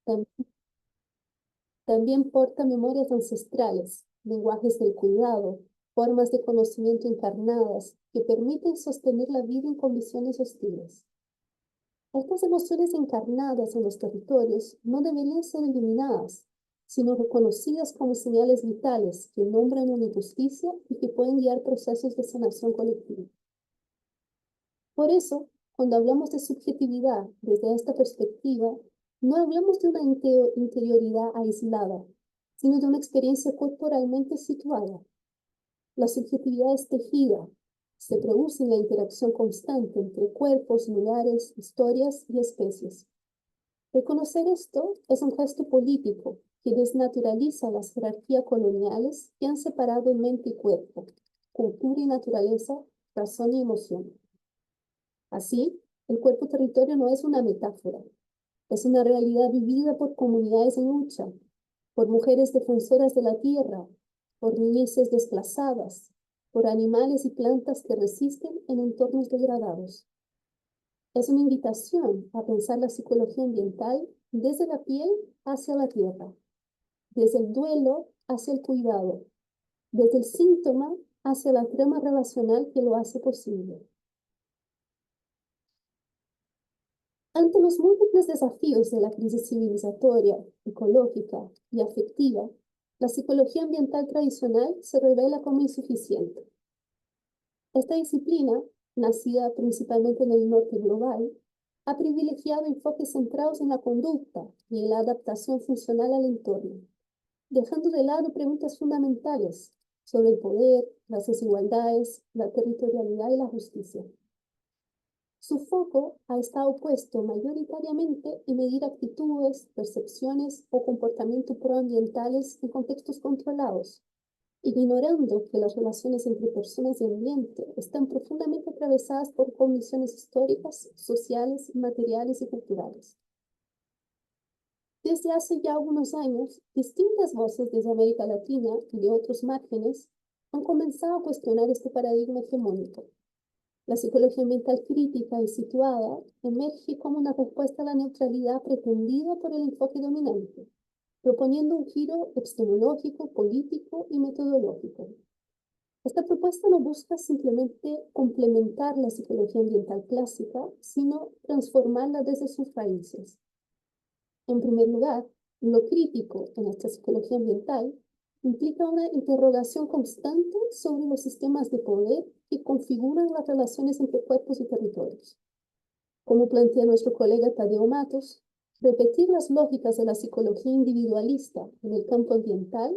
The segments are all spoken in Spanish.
Tam- También porta memorias ancestrales, lenguajes del cuidado, formas de conocimiento encarnadas que permiten sostener la vida en condiciones hostiles. Estas emociones encarnadas en los territorios no deberían ser eliminadas, sino reconocidas como señales vitales que nombran una injusticia y que pueden guiar procesos de sanación colectiva. Por eso, cuando hablamos de subjetividad desde esta perspectiva, no hablamos de una interioridad aislada, sino de una experiencia corporalmente situada. La subjetividad es tejida, se produce en la interacción constante entre cuerpos, lugares, historias y especies. Reconocer esto es un gesto político que desnaturaliza las jerarquías coloniales que han separado mente y cuerpo, cultura y naturaleza, razón y emoción. Así, el cuerpo-territorio no es una metáfora, es una realidad vivida por comunidades en lucha, por mujeres defensoras de la tierra, por niñeces desplazadas, por animales y plantas que resisten en entornos degradados. Es una invitación a pensar la psicología ambiental desde la piel hacia la tierra, desde el duelo hacia el cuidado, desde el síntoma hacia la trama relacional que lo hace posible. Ante los múltiples desafíos de la crisis civilizatoria, ecológica y afectiva, la psicología ambiental tradicional se revela como insuficiente. Esta disciplina, nacida principalmente en el norte global, ha privilegiado enfoques centrados en la conducta y en la adaptación funcional al entorno, dejando de lado preguntas fundamentales sobre el poder, las desigualdades, la territorialidad y la justicia. Su foco ha estado puesto mayoritariamente en medir actitudes, percepciones o comportamientos proambientales en contextos controlados, ignorando que las relaciones entre personas y ambiente están profundamente atravesadas por condiciones históricas, sociales, materiales y culturales. Desde hace ya algunos años, distintas voces desde América Latina y de otros márgenes han comenzado a cuestionar este paradigma hegemónico. La psicología ambiental crítica y situada emerge como una respuesta a la neutralidad pretendida por el enfoque dominante, proponiendo un giro epistemológico, político y metodológico. Esta propuesta no busca simplemente complementar la psicología ambiental clásica, sino transformarla desde sus raíces. En primer lugar, lo crítico en esta psicología ambiental implica una interrogación constante sobre los sistemas de poder que configuran las relaciones entre cuerpos y territorios. Como plantea nuestro colega Tadeo Matos, repetir las lógicas de la psicología individualista en el campo ambiental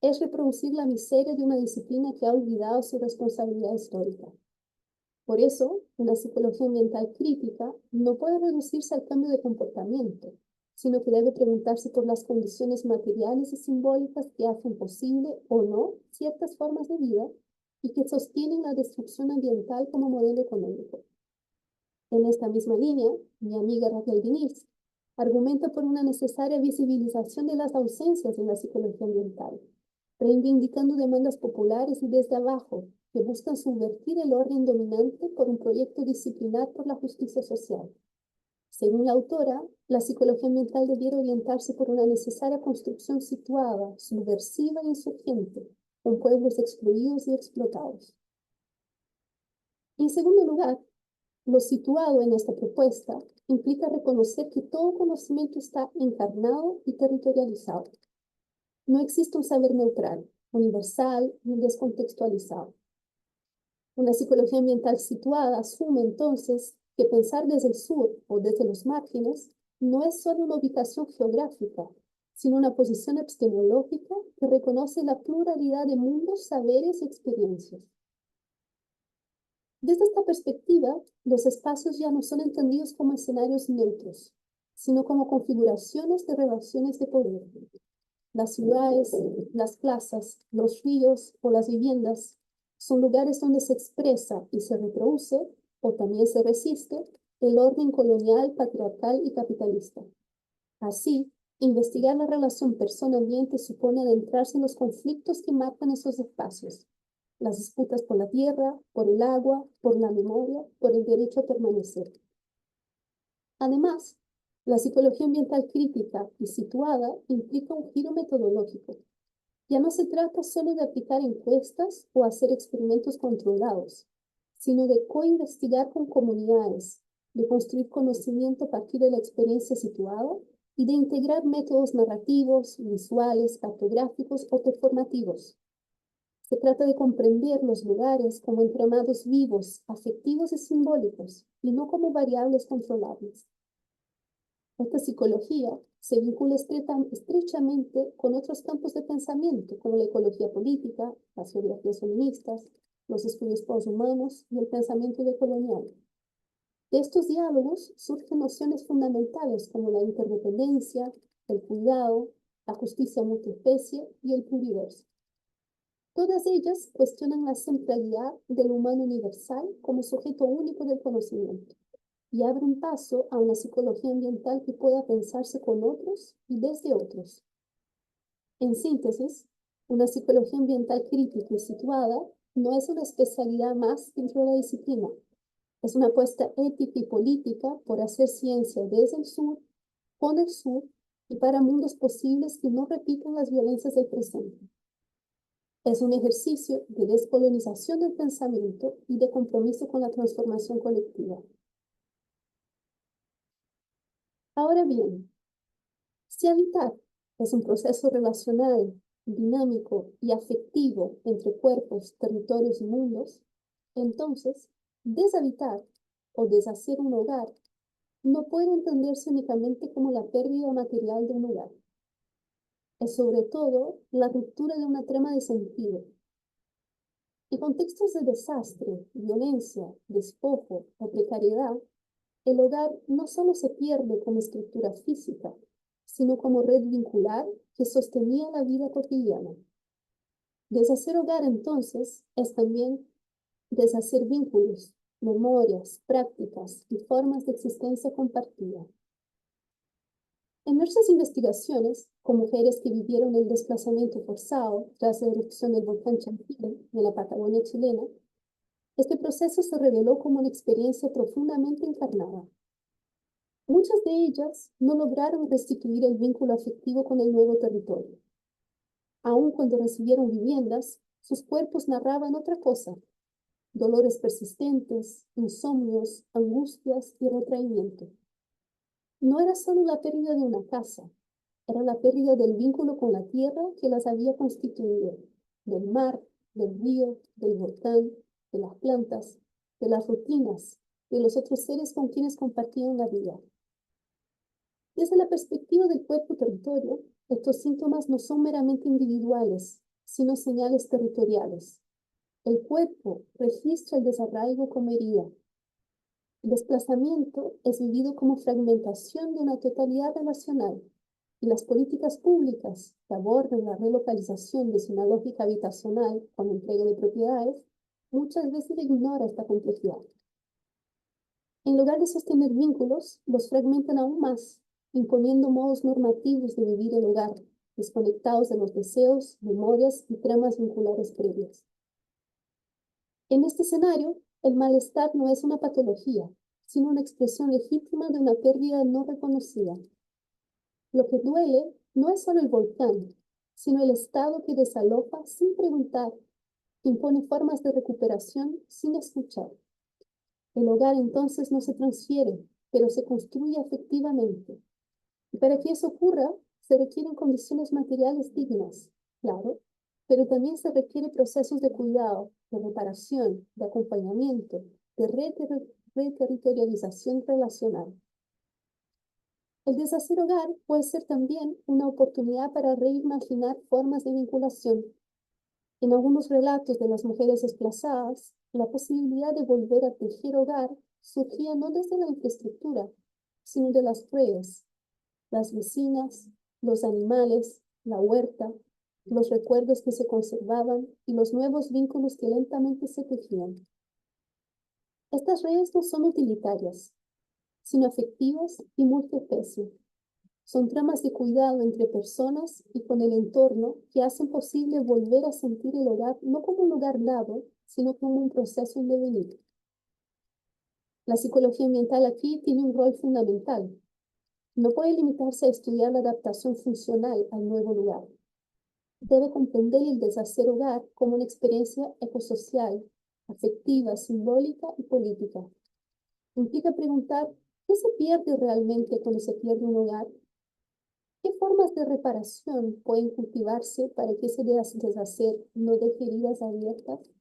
es reproducir la miseria de una disciplina que ha olvidado su responsabilidad histórica. Por eso, una psicología ambiental crítica no puede reducirse al cambio de comportamiento, sino que debe preguntarse por las condiciones materiales y simbólicas que hacen posible o no ciertas formas de vida y que sostienen la destrucción ambiental como modelo económico. En esta misma línea, mi amiga Raquel Diniz argumenta por una necesaria visibilización de las ausencias en la psicología ambiental, reivindicando demandas populares y desde abajo que buscan subvertir el orden dominante por un proyecto disciplinar por la justicia social. Según la autora, la psicología ambiental debiera orientarse por una necesaria construcción situada, subversiva e insurgente, con pueblos excluidos y explotados. En segundo lugar, lo situado en esta propuesta implica reconocer que todo conocimiento está encarnado y territorializado. No existe un saber neutral, universal ni descontextualizado. Una psicología ambiental situada asume entonces que pensar desde el sur o desde los márgenes no es solo una ubicación geográfica, sino una posición epistemológica que reconoce la pluralidad de mundos, saberes y experiencias. Desde esta perspectiva, los espacios ya no son entendidos como escenarios neutros, sino como configuraciones de relaciones de poder. Las ciudades, las plazas, los ríos o las viviendas son lugares donde se expresa y se reproduce, o también se resiste, el orden colonial, patriarcal y capitalista. Así, investigar la relación persona-ambiente supone adentrarse en los conflictos que marcan esos espacios, las disputas por la tierra, por el agua, por la memoria, por el derecho a permanecer. Además, La psicología ambiental crítica y situada implica un giro metodológico. Ya no se trata solo de aplicar encuestas o hacer experimentos controlados, sino de co-investigar con comunidades, de construir conocimiento a partir de la experiencia situada y de integrar métodos narrativos, visuales, cartográficos o performativos. Se trata de comprender los lugares como entramados vivos, afectivos y simbólicos, y no como variables controlables. Esta psicología se vincula estrechamente con otros campos de pensamiento, como la ecología política, las geografías feministas, los estudios posthumanos y el pensamiento decolonial. De estos diálogos surgen nociones fundamentales como la interdependencia, el cuidado, la justicia multiespecie y el pluriverso. Todas ellas cuestionan la centralidad del humano universal como sujeto único del conocimiento y abren paso a una psicología ambiental que pueda pensarse con otros y desde otros. En síntesis, una psicología ambiental crítica y situada no es una especialidad más dentro de la disciplina, es una apuesta ética y política por hacer ciencia desde el sur, con el sur y para mundos posibles que no repitan las violencias del presente. Es un ejercicio de descolonización del pensamiento y de compromiso con la transformación colectiva. Ahora bien, si habitar es un proceso relacional, dinámico y afectivo entre cuerpos, territorios y mundos, entonces, deshabitar o deshacer un hogar no puede entenderse únicamente como la pérdida material de un hogar. Es sobre todo la ruptura de una trama de sentido. En contextos de desastre, violencia, despojo o precariedad, el hogar no solo se pierde como estructura física, sino como red vincular que sostenía la vida cotidiana. Deshacer hogar, entonces, es también deshacer vínculos, memorias, prácticas y formas de existencia compartida. En nuestras investigaciones, con mujeres que vivieron el desplazamiento forzado tras la erupción del volcán Champire en la Patagonia chilena, este proceso se reveló como una experiencia profundamente encarnada. Muchas de ellas no lograron restituir el vínculo afectivo con el nuevo territorio. Aun cuando recibieron viviendas, sus cuerpos narraban otra cosa: dolores persistentes, insomnios, angustias y retraimiento. No era solo la pérdida de una casa, era la pérdida del vínculo con la tierra que las había constituido, del mar, del río, del volcán, de las plantas, de las rutinas, de los otros seres con quienes compartían la vida. Desde la perspectiva del cuerpo-territorio, estos síntomas no son meramente individuales, sino señales territoriales. El cuerpo registra el desarraigo como herida. El desplazamiento es vivido como fragmentación de una totalidad relacional, y las políticas públicas que abordan la relocalización desde una lógica habitacional con entrega de propiedades muchas veces ignora esta complejidad. En lugar de sostener vínculos, los fragmentan aún más, imponiendo modos normativos de vivir el hogar, desconectados de los deseos, memorias y tramas vinculares previas. En este escenario, el malestar no es una patología, sino una expresión legítima de una pérdida no reconocida. Lo que duele no es solo el volcán, sino el Estado que desaloja sin preguntar, impone formas de recuperación sin escuchar. El hogar entonces no se transfiere, pero se construye afectivamente. Y para que eso ocurra, se requieren condiciones materiales dignas, claro, pero también se requiere procesos de cuidado, de reparación, de acompañamiento, de reterritorialización relacional. El deshacer hogar puede ser también una oportunidad para reimaginar formas de vinculación. En algunos relatos de las mujeres desplazadas, la posibilidad de volver a tejer hogar surgía no desde la infraestructura, sino de las redes, las vecinas, los animales, la huerta, los recuerdos que se conservaban y los nuevos vínculos que lentamente se tejían. Estas redes no son utilitarias, sino afectivas y multiespecie. Son tramas de cuidado entre personas y con el entorno que hacen posible volver a sentir el hogar no como un lugar dado, sino como un proceso en devenir. La psicología ambiental aquí tiene un rol fundamental. no puede limitarse a estudiar la adaptación funcional al nuevo lugar. Debe comprender el deshacer hogar como una experiencia ecosocial, afectiva, simbólica y política. Implica preguntar, ¿qué se pierde realmente cuando se pierde un hogar? ¿Qué formas de reparación pueden cultivarse para que ese deshacer no deje heridas abiertas?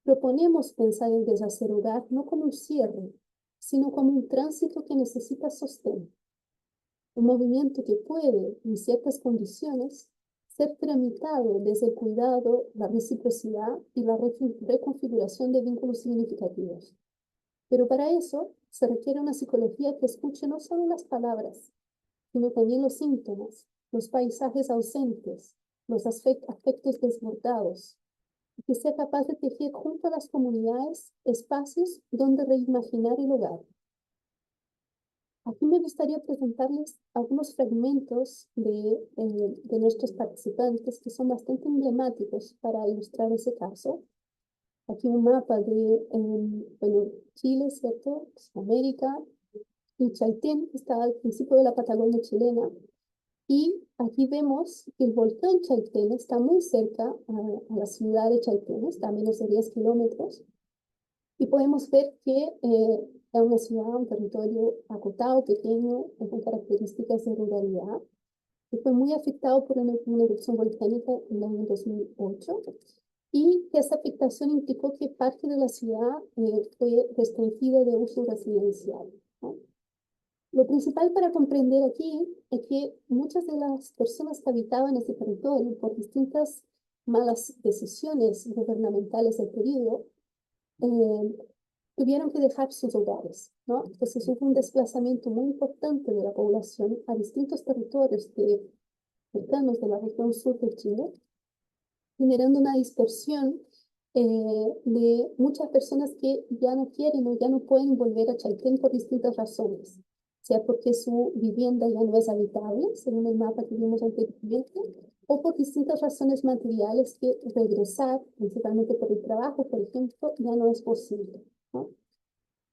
Proponemos pensar el deshacer hogar no como un cierre, sino como un tránsito que necesita sostén. Un movimiento que puede, en ciertas condiciones, ser tramitado desde el cuidado, la reciprocidad y la reconfiguración de vínculos significativos. Pero para eso se requiere una psicología que escuche no solo las palabras, sino también los síntomas, los paisajes ausentes, los afectos desbordados, y que sea capaz de tejer junto a las comunidades espacios donde reimaginar el hogar. Aquí me gustaría presentarles algunos fragmentos de nuestros participantes que son bastante emblemáticos para ilustrar ese caso. Aquí un mapa de bueno, Chile, ¿cierto? América, y Chaitén, que está al principio de la Patagonia chilena. Y aquí vemos que el volcán Chaitén está muy cerca a la ciudad de Chaitén, está a menos de 10 kilómetros. Y podemos ver que es una ciudad, un territorio acotado, pequeño, con características de ruralidad, que fue muy afectado por una erupción volcánica en el año 2008, y que esa afectación implicó que parte de la ciudad fue restringida de uso residencial, ¿no? Lo principal para comprender aquí es que muchas de las personas que habitaban ese territorio, por distintas malas decisiones gubernamentales del periodo, tuvieron que dejar sus hogares, ¿no? Entonces hubo un desplazamiento muy importante de la población a distintos territorios cercanos de la región sur de Chile, generando una dispersión de muchas personas que ya no quieren o ya no pueden volver a Chaitén por distintas razones, sea porque su vivienda ya no es habitable, según el mapa que vimos anteriormente, o por distintas razones materiales que regresar, principalmente por el trabajo, por ejemplo, ya no es posible, ¿no?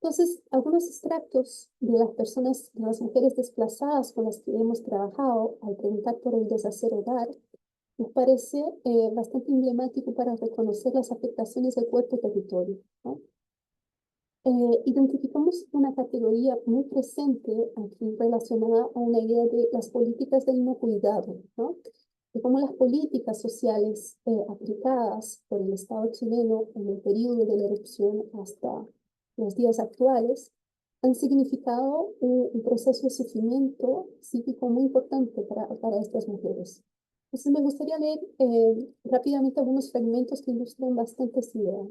Entonces, algunos extractos de las personas, de las mujeres desplazadas con las que hemos trabajado al preguntar por el deshacer hogar, nos parece bastante emblemático para reconocer las afectaciones del cuerpo-territorio, ¿no? Identificamos una categoría muy presente aquí relacionada a una idea de las políticas del no cuidado, ¿no? De cómo las políticas sociales aplicadas por el Estado chileno en el periodo de la erupción hasta los días actuales han significado un proceso de sufrimiento psíquico muy importante para estas mujeres. Entonces me gustaría leer rápidamente algunos fragmentos que ilustran bastante esta idea.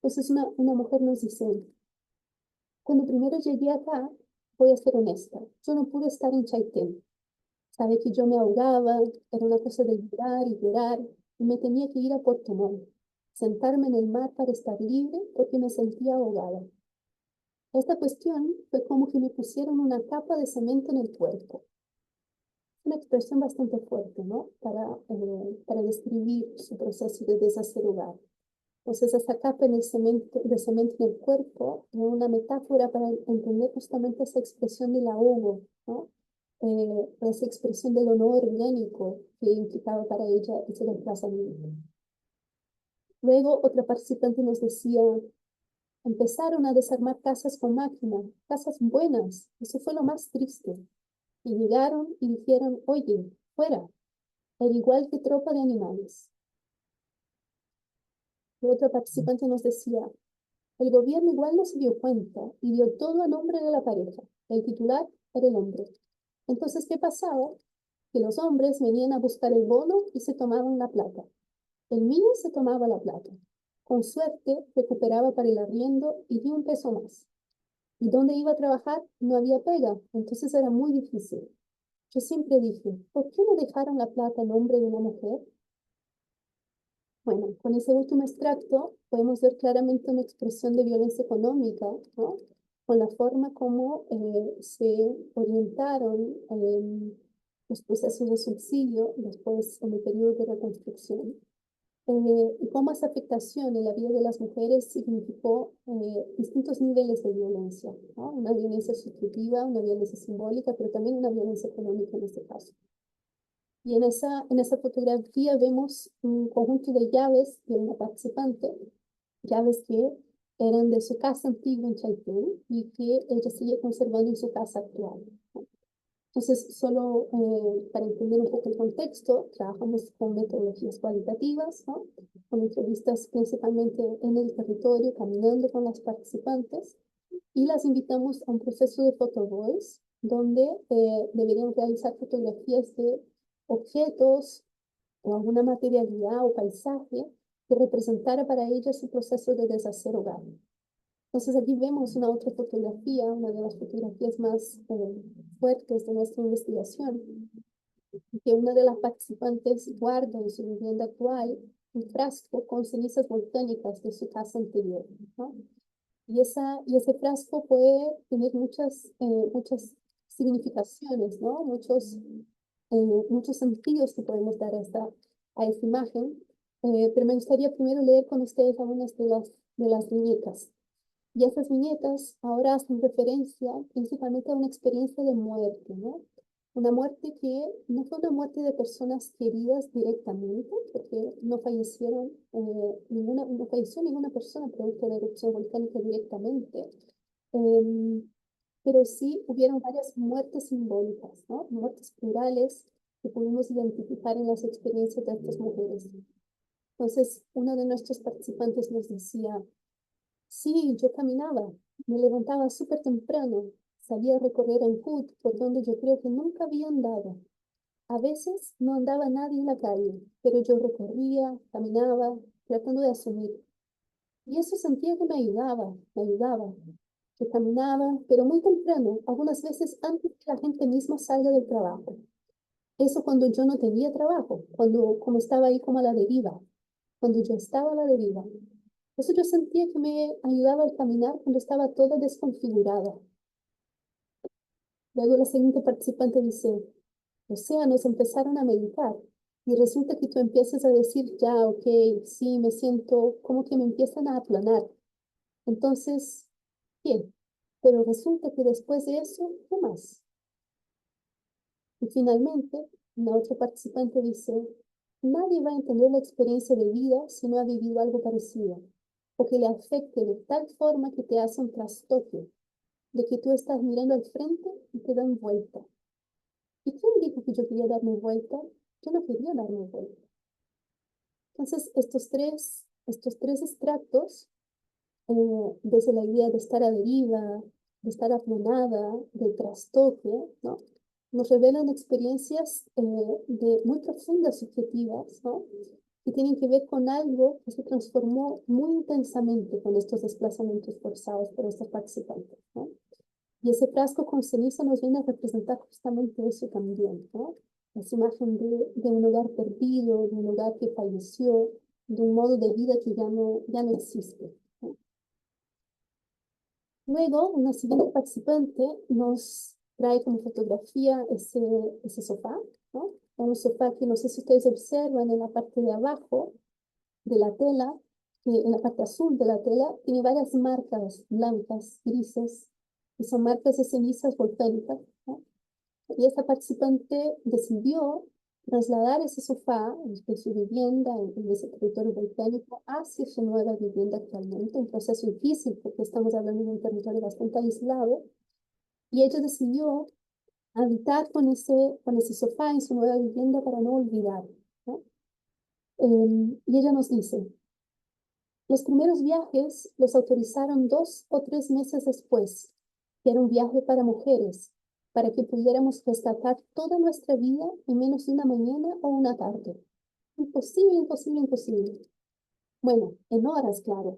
Entonces una mujer nos dice: cuando primero llegué acá, voy a ser honesta, yo no pude estar en Chaitén. Sabe que yo me ahogaba, era una cosa de llorar, y me tenía que ir a Puerto Montt, sentarme en el mar para estar libre porque me sentía ahogada. Esta cuestión fue como que me pusieron una capa de cemento en el cuerpo. Una expresión bastante fuerte, ¿no? Para describir su proceso de deshacer hogar. Entonces, esa capa en el cemento, de cemento en el cuerpo es una metáfora para entender justamente esa expresión del ahogo, ¿no? Esa expresión del honor orgánico que implicaba para ella ese desplazamiento. Luego, otra participante nos decía: empezaron a desarmar casas con máquina, casas buenas, eso fue lo más triste. Y llegaron y dijeron: oye, fuera, era igual que tropa de animales. Y otro participante nos decía: el gobierno igual no se dio cuenta y dio todo a nombre de la pareja. El titular era el hombre. Entonces, ¿qué pasaba? Que los hombres venían a buscar el bono y se tomaban la plata. El mío se tomaba la plata. Con suerte, recuperaba para el arriendo y dio un peso más. ¿Y dónde iba a trabajar? No había pega, entonces era muy difícil. Yo siempre dije: ¿por qué no dejaron la plata a nombre de una mujer? Bueno, con ese último extracto podemos ver claramente una expresión de violencia económica, ¿no? Con la forma como se orientaron los procesos de subsidio después en el periodo de reconstrucción. y cómo esa afectación en la vida de las mujeres significó distintos niveles de violencia, ¿no? Una violencia subjetiva, una violencia simbólica, pero también una violencia económica en este caso. Y en esa fotografía vemos un conjunto de llaves de una participante, llaves que eran de su casa antigua en Chaitén y que ella sigue conservando en su casa actual, ¿no? Entonces, solo para entender un poco el contexto, trabajamos con metodologías cualitativas, ¿no? Con entrevistas principalmente en el territorio, caminando con las participantes, y las invitamos a un proceso de photo voice, donde deberían realizar fotografías de objetos o alguna materialidad o paisaje que representara para ellas su proceso de deshacer hogar. Entonces aquí vemos una otra fotografía, una de las fotografías más fuertes de nuestra investigación, que una de las participantes guarda en su vivienda actual un frasco con cenizas volcánicas de su casa anterior, ¿no? Y ese frasco puede tener muchas significaciones, ¿no? Muchos sentidos que podemos dar a esta imagen, pero me gustaría primero leer con ustedes algunas de las viñetas. Y esas viñetas ahora hacen referencia principalmente a una experiencia de muerte, ¿no? Una muerte que no fue una muerte de personas queridas directamente, porque no falleció ninguna persona producto de la erupción volcánica directamente, em, pero sí hubieron varias muertes simbólicas, ¿no? Muertes plurales que pudimos identificar en las experiencias de estas mujeres. Entonces, uno de nuestros participantes nos decía: sí, yo caminaba, me levantaba súper temprano, salía a recorrer en foot por donde yo creo que nunca había andado. A veces no andaba nadie en la calle, pero yo recorría, caminaba, tratando de asumir. Y eso sentía que me ayudaba. Que caminaba, pero muy temprano, algunas veces antes que la gente misma salga del trabajo. Eso cuando yo no tenía trabajo, como estaba ahí como a la deriva, cuando yo estaba a la deriva. Eso yo sentía que me ayudaba al caminar cuando estaba toda desconfigurada. Luego la siguiente participante dice: o sea, nos empezaron a meditar y resulta que tú empiezas a decir, ya, ok, sí, me siento como que me empiezan a aplanar. Entonces, bien, pero resulta que después de eso, ¿qué más? Y finalmente, una otra participante dice: nadie va a entender la experiencia de vida si no ha vivido algo parecido, o que le afecte de tal forma que te hace un trastoque, de que tú estás mirando al frente y te dan vuelta. ¿Y quién dijo que yo quería darme vuelta? Yo no quería darme vuelta. Entonces, estos tres extractos, desde la idea de estar a deriva, de estar aplanada, del trastoque, ¿no? Nos revelan experiencias muy profundas, subjetivas, ¿no? Que tienen que ver con algo que se transformó muy intensamente con estos desplazamientos forzados por estos participantes, ¿no? Y ese frasco con ceniza nos viene a representar justamente eso también, ¿no? Esa imagen de un hogar perdido, de un hogar que falleció, de un modo de vida que ya no existe, ¿no? Luego, una siguiente participante nos trae como fotografía ese sofá, ¿no? Un sofá que no sé si ustedes observan en la parte de abajo de la tela, que en la parte azul de la tela, tiene varias marcas blancas, grises, que son marcas de cenizas volcánicas, ¿no? Y esta participante decidió trasladar ese sofá de su vivienda en ese territorio volcánico hacia su nueva vivienda actualmente, un proceso difícil porque estamos hablando de un territorio bastante aislado, y ella decidió habitar con ese sofá en su nueva vivienda para no olvidar, ¿no? Y ella nos dice: los primeros viajes los autorizaron 2 o 3 meses después, que era un viaje para mujeres, para que pudiéramos rescatar toda nuestra vida en menos de una mañana o una tarde. Imposible, imposible, imposible. Bueno, en horas, claro.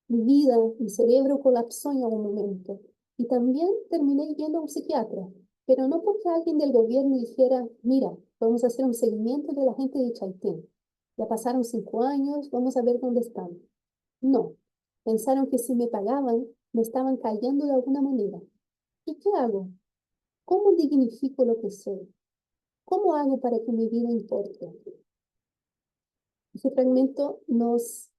Mi vida, mi cerebro colapsó en algún momento. Y también terminé yendo a un psiquiatra, pero no porque alguien del gobierno dijera, mira, vamos a hacer un seguimiento de la gente de Chaitén. Ya pasaron 5 años, vamos a ver dónde están. No, pensaron que si me pagaban, me estaban callando de alguna manera. ¿Y qué hago? ¿Cómo dignifico lo que soy? ¿Cómo hago para que mi vida importe? Ese fragmento nos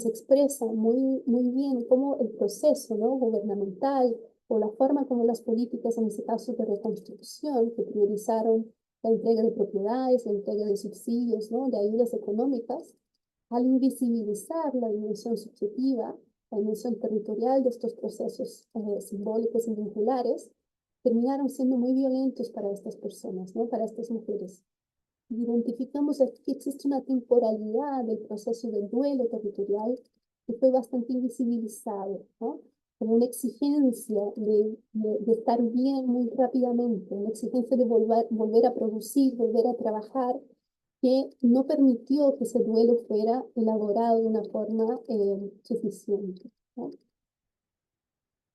expresa muy bien cómo el proceso, ¿no?, gubernamental o la forma como las políticas, en ese caso de reconstrucción, que priorizaron la entrega de propiedades, la entrega de subsidios, ¿no?, de ayudas económicas, al invisibilizar la dimensión subjetiva, la dimensión territorial de estos procesos simbólicos y vinculares, terminaron siendo muy violentos para estas personas, ¿no?, para estas mujeres. Identificamos aquí que existe una temporalidad del proceso del duelo territorial que fue bastante invisibilizado, ¿no?, como una exigencia de estar bien muy rápidamente, una exigencia de volver a producir, volver a trabajar, que no permitió que ese duelo fuera elaborado de una forma suficiente, ¿no?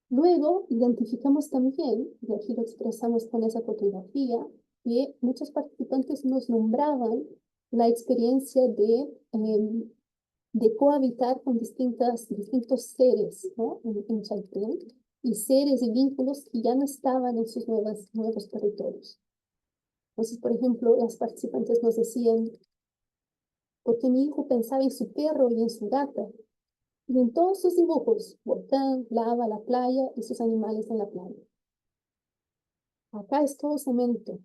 Luego identificamos también, y aquí lo expresamos con esa fotografía, que muchos participantes nos nombraban la experiencia de cohabitar con distintos seres, ¿no?, en Chaitén, y seres y vínculos que ya no estaban en sus nuevos territorios. Entonces, por ejemplo, las participantes nos decían, porque mi hijo pensaba en su perro y en su gata, y en todos sus dibujos, volcán, lava, la playa y sus animales en la playa. Acá es todo cemento,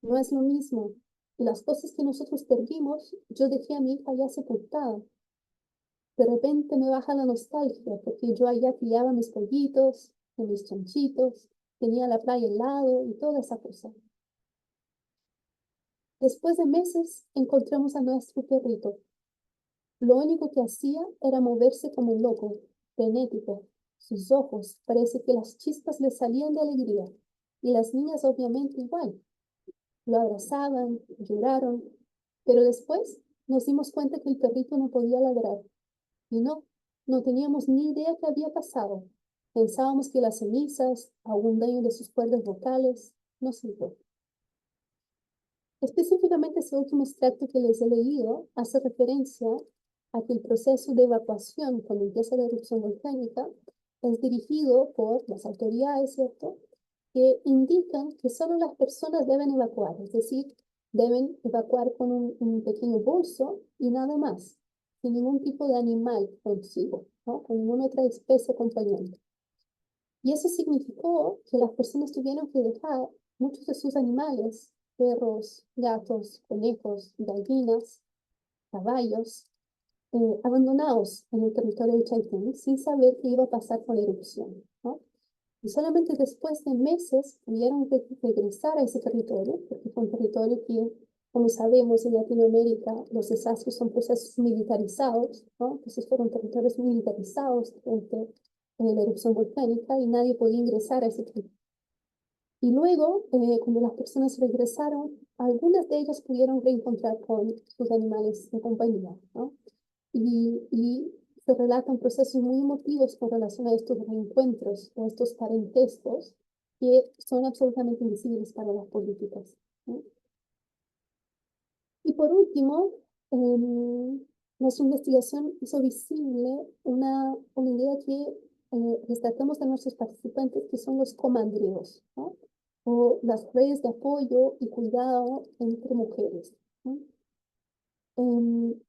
no es lo mismo. Y las cosas que nosotros perdimos, yo dejé a mi hija ya sepultada. De repente me baja la nostalgia, porque yo allá criaba mis pollitos, mis chanchitos, tenía la playa al lado y toda esa cosa. Después de meses, encontramos a nuestro perrito. Lo único que hacía era moverse como un loco, frenético. Sus ojos parece que las chispas le salían de alegría, y las niñas obviamente igual. Lo abrazaban, lloraron, pero después nos dimos cuenta que el perrito no podía ladrar. Y no teníamos ni idea qué había pasado. Pensábamos que las cenizas, algún daño de sus cuerdas vocales, no sirvió. Específicamente ese último extracto que les he leído hace referencia a que el proceso de evacuación cuando empieza la erupción volcánica es dirigido por las autoridades, ¿cierto?, que indican que solo las personas deben evacuar, es decir, deben evacuar con un pequeño bolso y nada más, sin ningún tipo de animal consigo, ¿no?, con ninguna otra especie acompañante. Y eso significó que las personas tuvieron que dejar muchos de sus animales, perros, gatos, conejos, gallinas, caballos, abandonados en el territorio de Chaitén sin saber qué iba a pasar con la erupción, ¿no? Y solamente después de meses pudieron regresar a ese territorio, porque fue un territorio que, como sabemos, en Latinoamérica los desastres son procesos militarizados, ¿no? Entonces fueron territorios militarizados durante la erupción volcánica y nadie podía ingresar a ese territorio. Y luego, cuando las personas regresaron, algunas de ellas pudieron reencontrar con sus animales de compañía, ¿no? Y se relatan procesos muy emotivos con relación a estos reencuentros o estos parentescos que son absolutamente invisibles para las políticas, ¿no? Y por último, nuestra investigación hizo visible una idea que destacamos de nuestros participantes, que son los comandrios, ¿no?, o las redes de apoyo y cuidado entre mujeres, ¿no?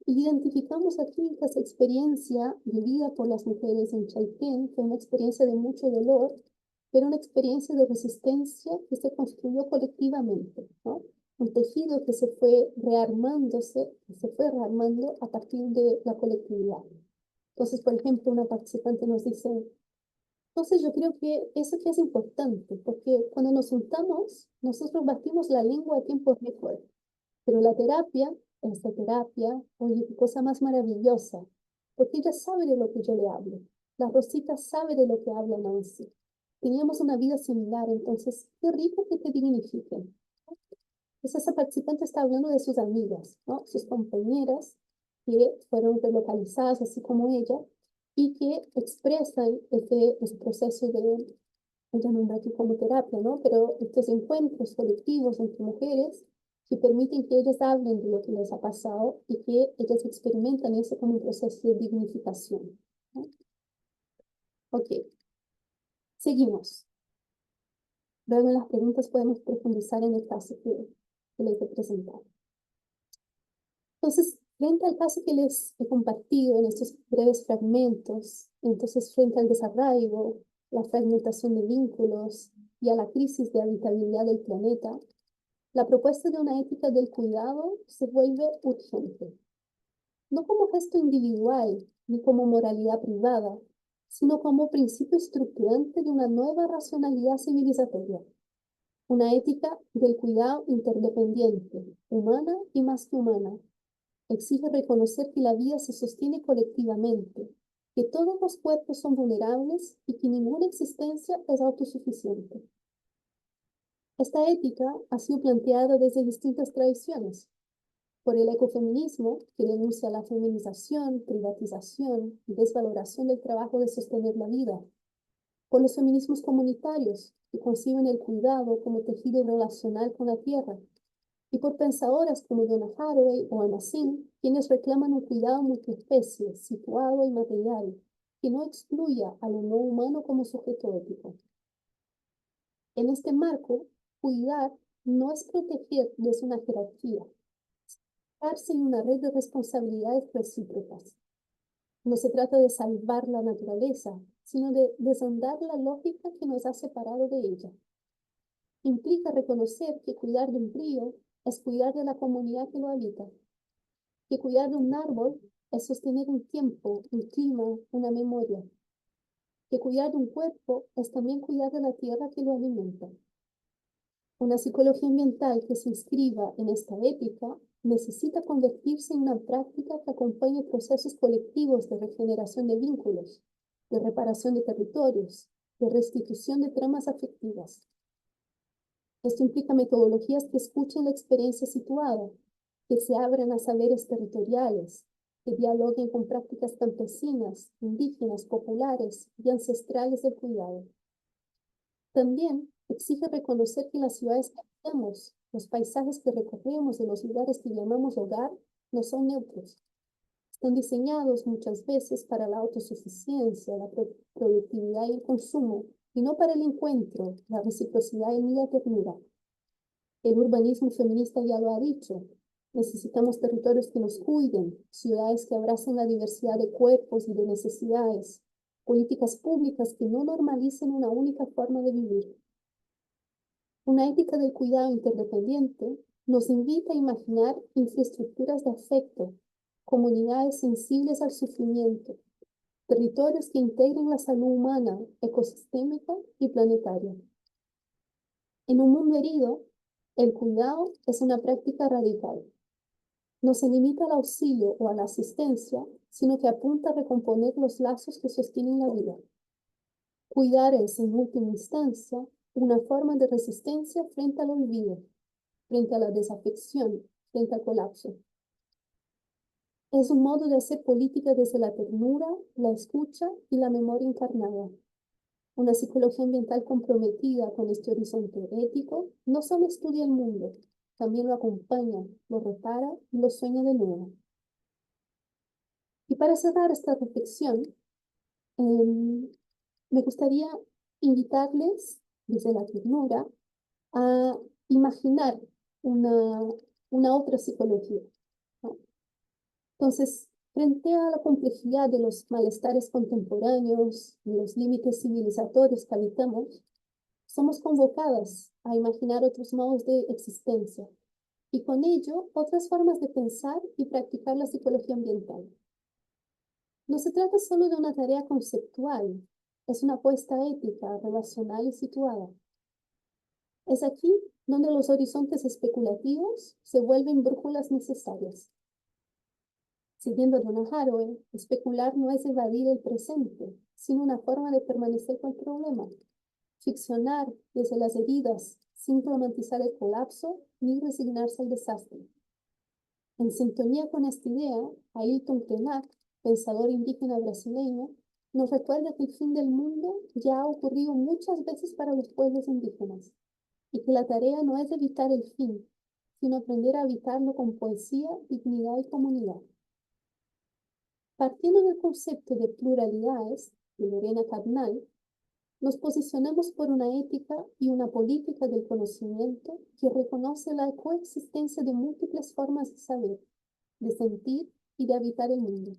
Identificamos aquí que esa experiencia vivida por las mujeres en Chaitén fue una experiencia de mucho dolor, pero una experiencia de resistencia que se construyó colectivamente, ¿no? Un tejido que se fue rearmándose, que se fue rearmando a partir de la colectividad. Entonces, por ejemplo, una participante nos dice, entonces yo creo que eso que es importante, porque cuando nos juntamos, nosotros batimos la lengua a tiempo récord, pero la terapia, esta terapia, oye, qué cosa más maravillosa, porque ella sabe de lo que yo le hablo. La Rosita sabe de lo que habla Nancy. Teníamos una vida similar, entonces, qué rico que te dignifiquen. Entonces, esa participante está hablando de sus amigas, ¿no?, sus compañeras que fueron relocalizadas, así como ella, y que expresan ese proceso de, ella nombra aquí como terapia, ¿no?, pero estos encuentros colectivos entre mujeres que permiten que ellas hablen de lo que les ha pasado y que ellas experimentan eso como un proceso de dignificación, ¿no? Ok, seguimos. Luego en las preguntas podemos profundizar en el caso que les he presentado. Entonces, Frente al caso que les he compartido en estos breves fragmentos, entonces frente al desarraigo, la fragmentación de vínculos y a la crisis de habitabilidad del planeta, la propuesta de una ética del cuidado se vuelve urgente, no como gesto individual ni como moralidad privada, sino como principio estructurante de una nueva racionalidad civilizatoria, una ética del cuidado interdependiente, humana y más que humana. Exige reconocer que la vida se sostiene colectivamente, que todos los cuerpos son vulnerables y que ninguna existencia es autosuficiente. Esta ética ha sido planteada desde distintas tradiciones, por el ecofeminismo, que denuncia la feminización, privatización y desvaloración del trabajo de sostener la vida, por los feminismos comunitarios, que conciben el cuidado como tejido relacional con la tierra, y por pensadoras como Donna Haraway o Anna Singh, quienes reclaman un cuidado multiespecie, situado y material, que no excluya a lo no humano como sujeto ético. En este marco, cuidar no es proteger desde una jerarquía, es en una red de responsabilidades recíprocas. No se trata de salvar la naturaleza, sino de desandar la lógica que nos ha separado de ella. Implica reconocer que cuidar de un río es cuidar de la comunidad que lo habita, que cuidar de un árbol es sostener un tiempo, un clima, una memoria, que cuidar de un cuerpo es también cuidar de la tierra que lo alimenta. Una psicología ambiental que se inscriba en esta ética necesita convertirse en una práctica que acompañe procesos colectivos de regeneración de vínculos, de reparación de territorios, de restitución de tramas afectivas. Esto implica metodologías que escuchen la experiencia situada, que se abran a saberes territoriales, que dialoguen con prácticas campesinas, indígenas, populares y ancestrales del cuidado. También exige reconocer que las ciudades que habitamos, los paisajes que recorremos y los lugares que llamamos hogar, no son neutros. Están diseñados muchas veces para la autosuficiencia, la productividad y el consumo, y no para el encuentro, la reciprocidad y la ternura. El urbanismo feminista ya lo ha dicho. Necesitamos territorios que nos cuiden, ciudades que abracen la diversidad de cuerpos y de necesidades, políticas públicas que no normalicen una única forma de vivir. Una ética del cuidado interdependiente nos invita a imaginar infraestructuras de afecto, comunidades sensibles al sufrimiento, territorios que integren la salud humana, ecosistémica y planetaria. En un mundo herido, el cuidado es una práctica radical. No se limita al auxilio o a la asistencia, sino que apunta a recomponer los lazos que sostienen la vida. Cuidar es, en última instancia, una forma de resistencia frente al olvido, frente a la desafección, frente al colapso. Es un modo de hacer política desde la ternura, la escucha y la memoria encarnada. Una psicología ambiental comprometida con este horizonte ético no solo estudia el mundo, también lo acompaña, lo repara y lo sueña de nuevo. Y para cerrar esta reflexión, me gustaría invitarles desde la ternura a imaginar una, una otra psicología, ¿no? Entonces, frente a la complejidad de los malestares contemporáneos y los límites civilizatorios que habitamos, somos convocadas a imaginar otros modos de existencia y con ello otras formas de pensar y practicar la psicología ambiental. No se trata solo de una tarea conceptual, es una apuesta ética, relacional y situada. Es aquí donde los horizontes especulativos se vuelven brújulas necesarias. Siguiendo a Donna Haraway, especular no es evadir el presente, sino una forma de permanecer con el problema. Ficcionar desde las heridas, sin romantizar el colapso ni resignarse al desastre. En sintonía con esta idea, Ailton Krenak, pensador indígena brasileño, nos recuerda que el fin del mundo ya ha ocurrido muchas veces para los pueblos indígenas y que la tarea no es evitar el fin, sino aprender a habitarlo con poesía, dignidad y comunidad. Partiendo del concepto de pluralidades de Lorena Cabnal, nos posicionamos por una ética y una política del conocimiento que reconoce la coexistencia de múltiples formas de saber, de sentir y de habitar el mundo.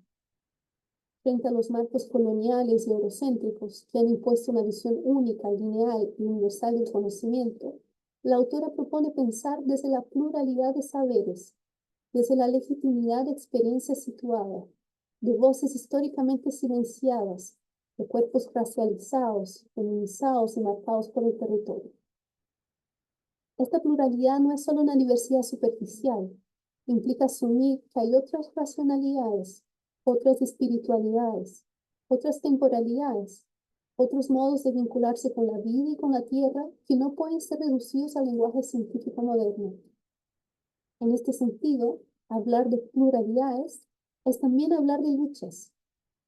Frente a los marcos coloniales y eurocéntricos que han impuesto una visión única, lineal y universal del conocimiento, la autora propone pensar desde la pluralidad de saberes, desde la legitimidad de experiencias situadas, de voces históricamente silenciadas, de cuerpos racializados, feminizados y marcados por el territorio. Esta pluralidad no es solo una diversidad superficial, implica asumir que hay otras racionalidades, otras espiritualidades, otras temporalidades, otros modos de vincularse con la vida y con la tierra que no pueden ser reducidos al lenguaje científico moderno. En este sentido, hablar de pluralidades es también hablar de luchas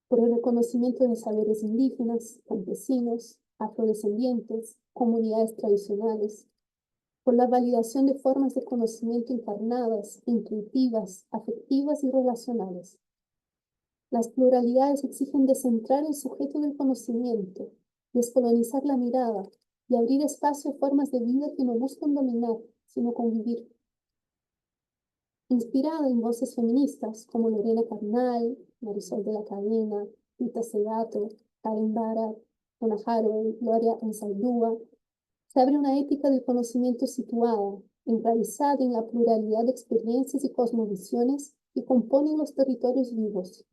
por el reconocimiento de saberes indígenas, campesinos, afrodescendientes, comunidades tradicionales, por la validación de formas de conocimiento encarnadas, intuitivas, afectivas y relacionales. Las pluralidades exigen descentrar el sujeto del conocimiento, descolonizar la mirada y abrir espacio a formas de vida que no buscan dominar, sino convivir. Inspirada en voces feministas como Lorena Carnal, Marisol de la Cadena, Rita Segato, Karen Barad, Donna Haraway, Gloria Anzaldúa, se abre una ética del conocimiento situada, enraizada en la pluralidad de experiencias y cosmovisiones que componen los territorios vivos.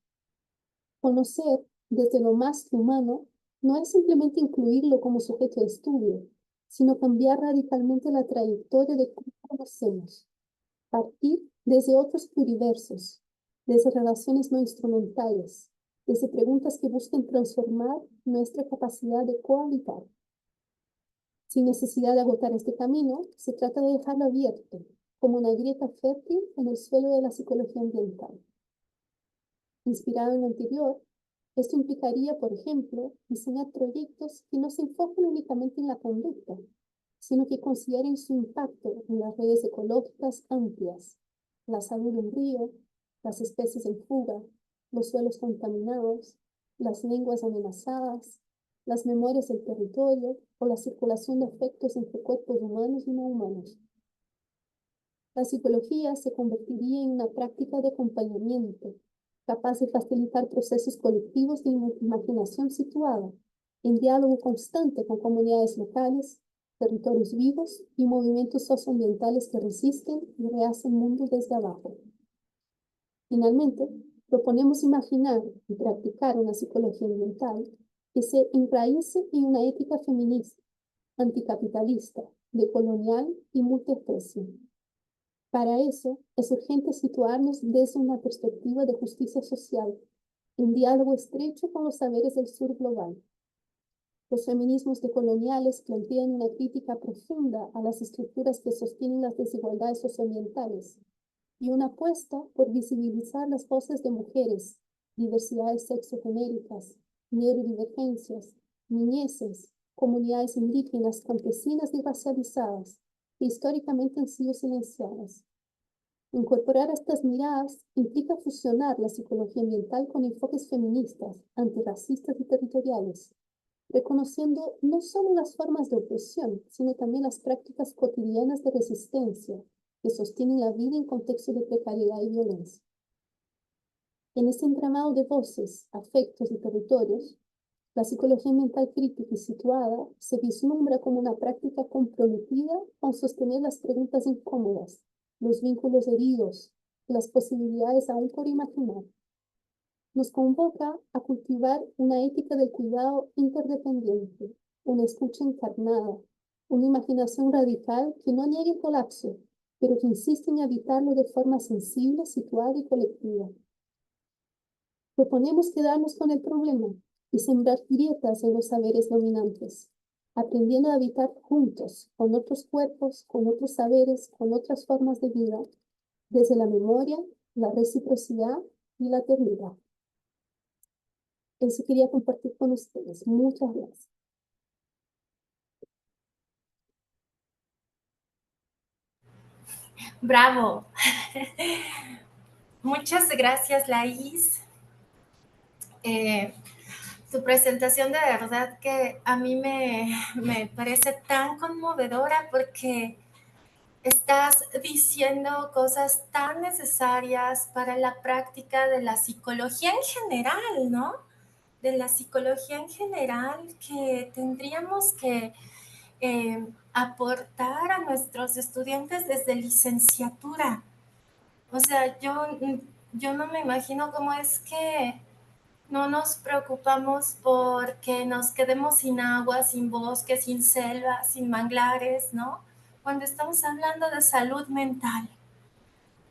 Conocer desde lo más humano no es simplemente incluirlo como sujeto de estudio, sino cambiar radicalmente la trayectoria de cómo conocemos, partir desde otros pluriversos, desde relaciones no instrumentales, desde preguntas que busquen transformar nuestra capacidad de cohabitar. Sin necesidad de agotar este camino, se trata de dejarlo abierto, como una grieta fértil en el suelo de la psicología ambiental. Inspirado en lo anterior, esto implicaría, por ejemplo, diseñar proyectos que no se enfoquen únicamente en la conducta, sino que consideren su impacto en las redes ecológicas amplias, la salud de un río, las especies en fuga, los suelos contaminados, las lenguas amenazadas, las memorias del territorio o la circulación de afectos entre cuerpos humanos y no humanos. La psicología se convertiría en una práctica de acompañamiento, capaz de facilitar procesos colectivos de imaginación situada, en diálogo constante con comunidades locales, territorios vivos y movimientos socioambientales que resisten y rehacen mundos desde abajo. Finalmente, proponemos imaginar y practicar una psicología ambiental que se enraíce en una ética feminista, anticapitalista, decolonial y multiespecie. Para eso, es urgente situarnos desde una perspectiva de justicia social, en diálogo estrecho con los saberes del sur global. Los feminismos decoloniales plantean una crítica profunda a las estructuras que sostienen las desigualdades socioambientales y una apuesta por visibilizar las voces de mujeres, diversidades sexogenéricas, neurodivergencias, niñeces, comunidades indígenas, campesinas y racializadas, que históricamente han sido silenciadas. Incorporar estas miradas implica fusionar la psicología ambiental con enfoques feministas, antirracistas y territoriales, reconociendo no solo las formas de opresión, sino también las prácticas cotidianas de resistencia que sostienen la vida en contextos de precariedad y violencia. En este entramado de voces, afectos y territorios, la psicología ambiental crítica y situada se vislumbra como una práctica comprometida con sostener las preguntas incómodas, los vínculos heridos, las posibilidades aún por imaginar. Nos convoca a cultivar una ética del cuidado interdependiente, una escucha encarnada, una imaginación radical que no niegue el colapso, pero que insiste en habitarlo de forma sensible, situada y colectiva. Proponemos quedarnos con el problema y sembrar grietas en los saberes dominantes, aprendiendo a habitar juntos, con otros cuerpos, con otros saberes, con otras formas de vida, desde la memoria, la reciprocidad y la ternura. Eso quería compartir con ustedes. Muchas gracias. Bravo. Muchas gracias, Laís. Tu presentación de verdad que a mí me parece tan conmovedora porque estás diciendo cosas tan necesarias para la práctica de la psicología en general, ¿no? De la psicología en general que tendríamos que aportar a nuestros estudiantes desde licenciatura. O sea, yo no me imagino cómo es que no nos preocupamos porque nos quedemos sin agua, sin bosque, sin selva, sin manglares, ¿no? Cuando estamos hablando de salud mental.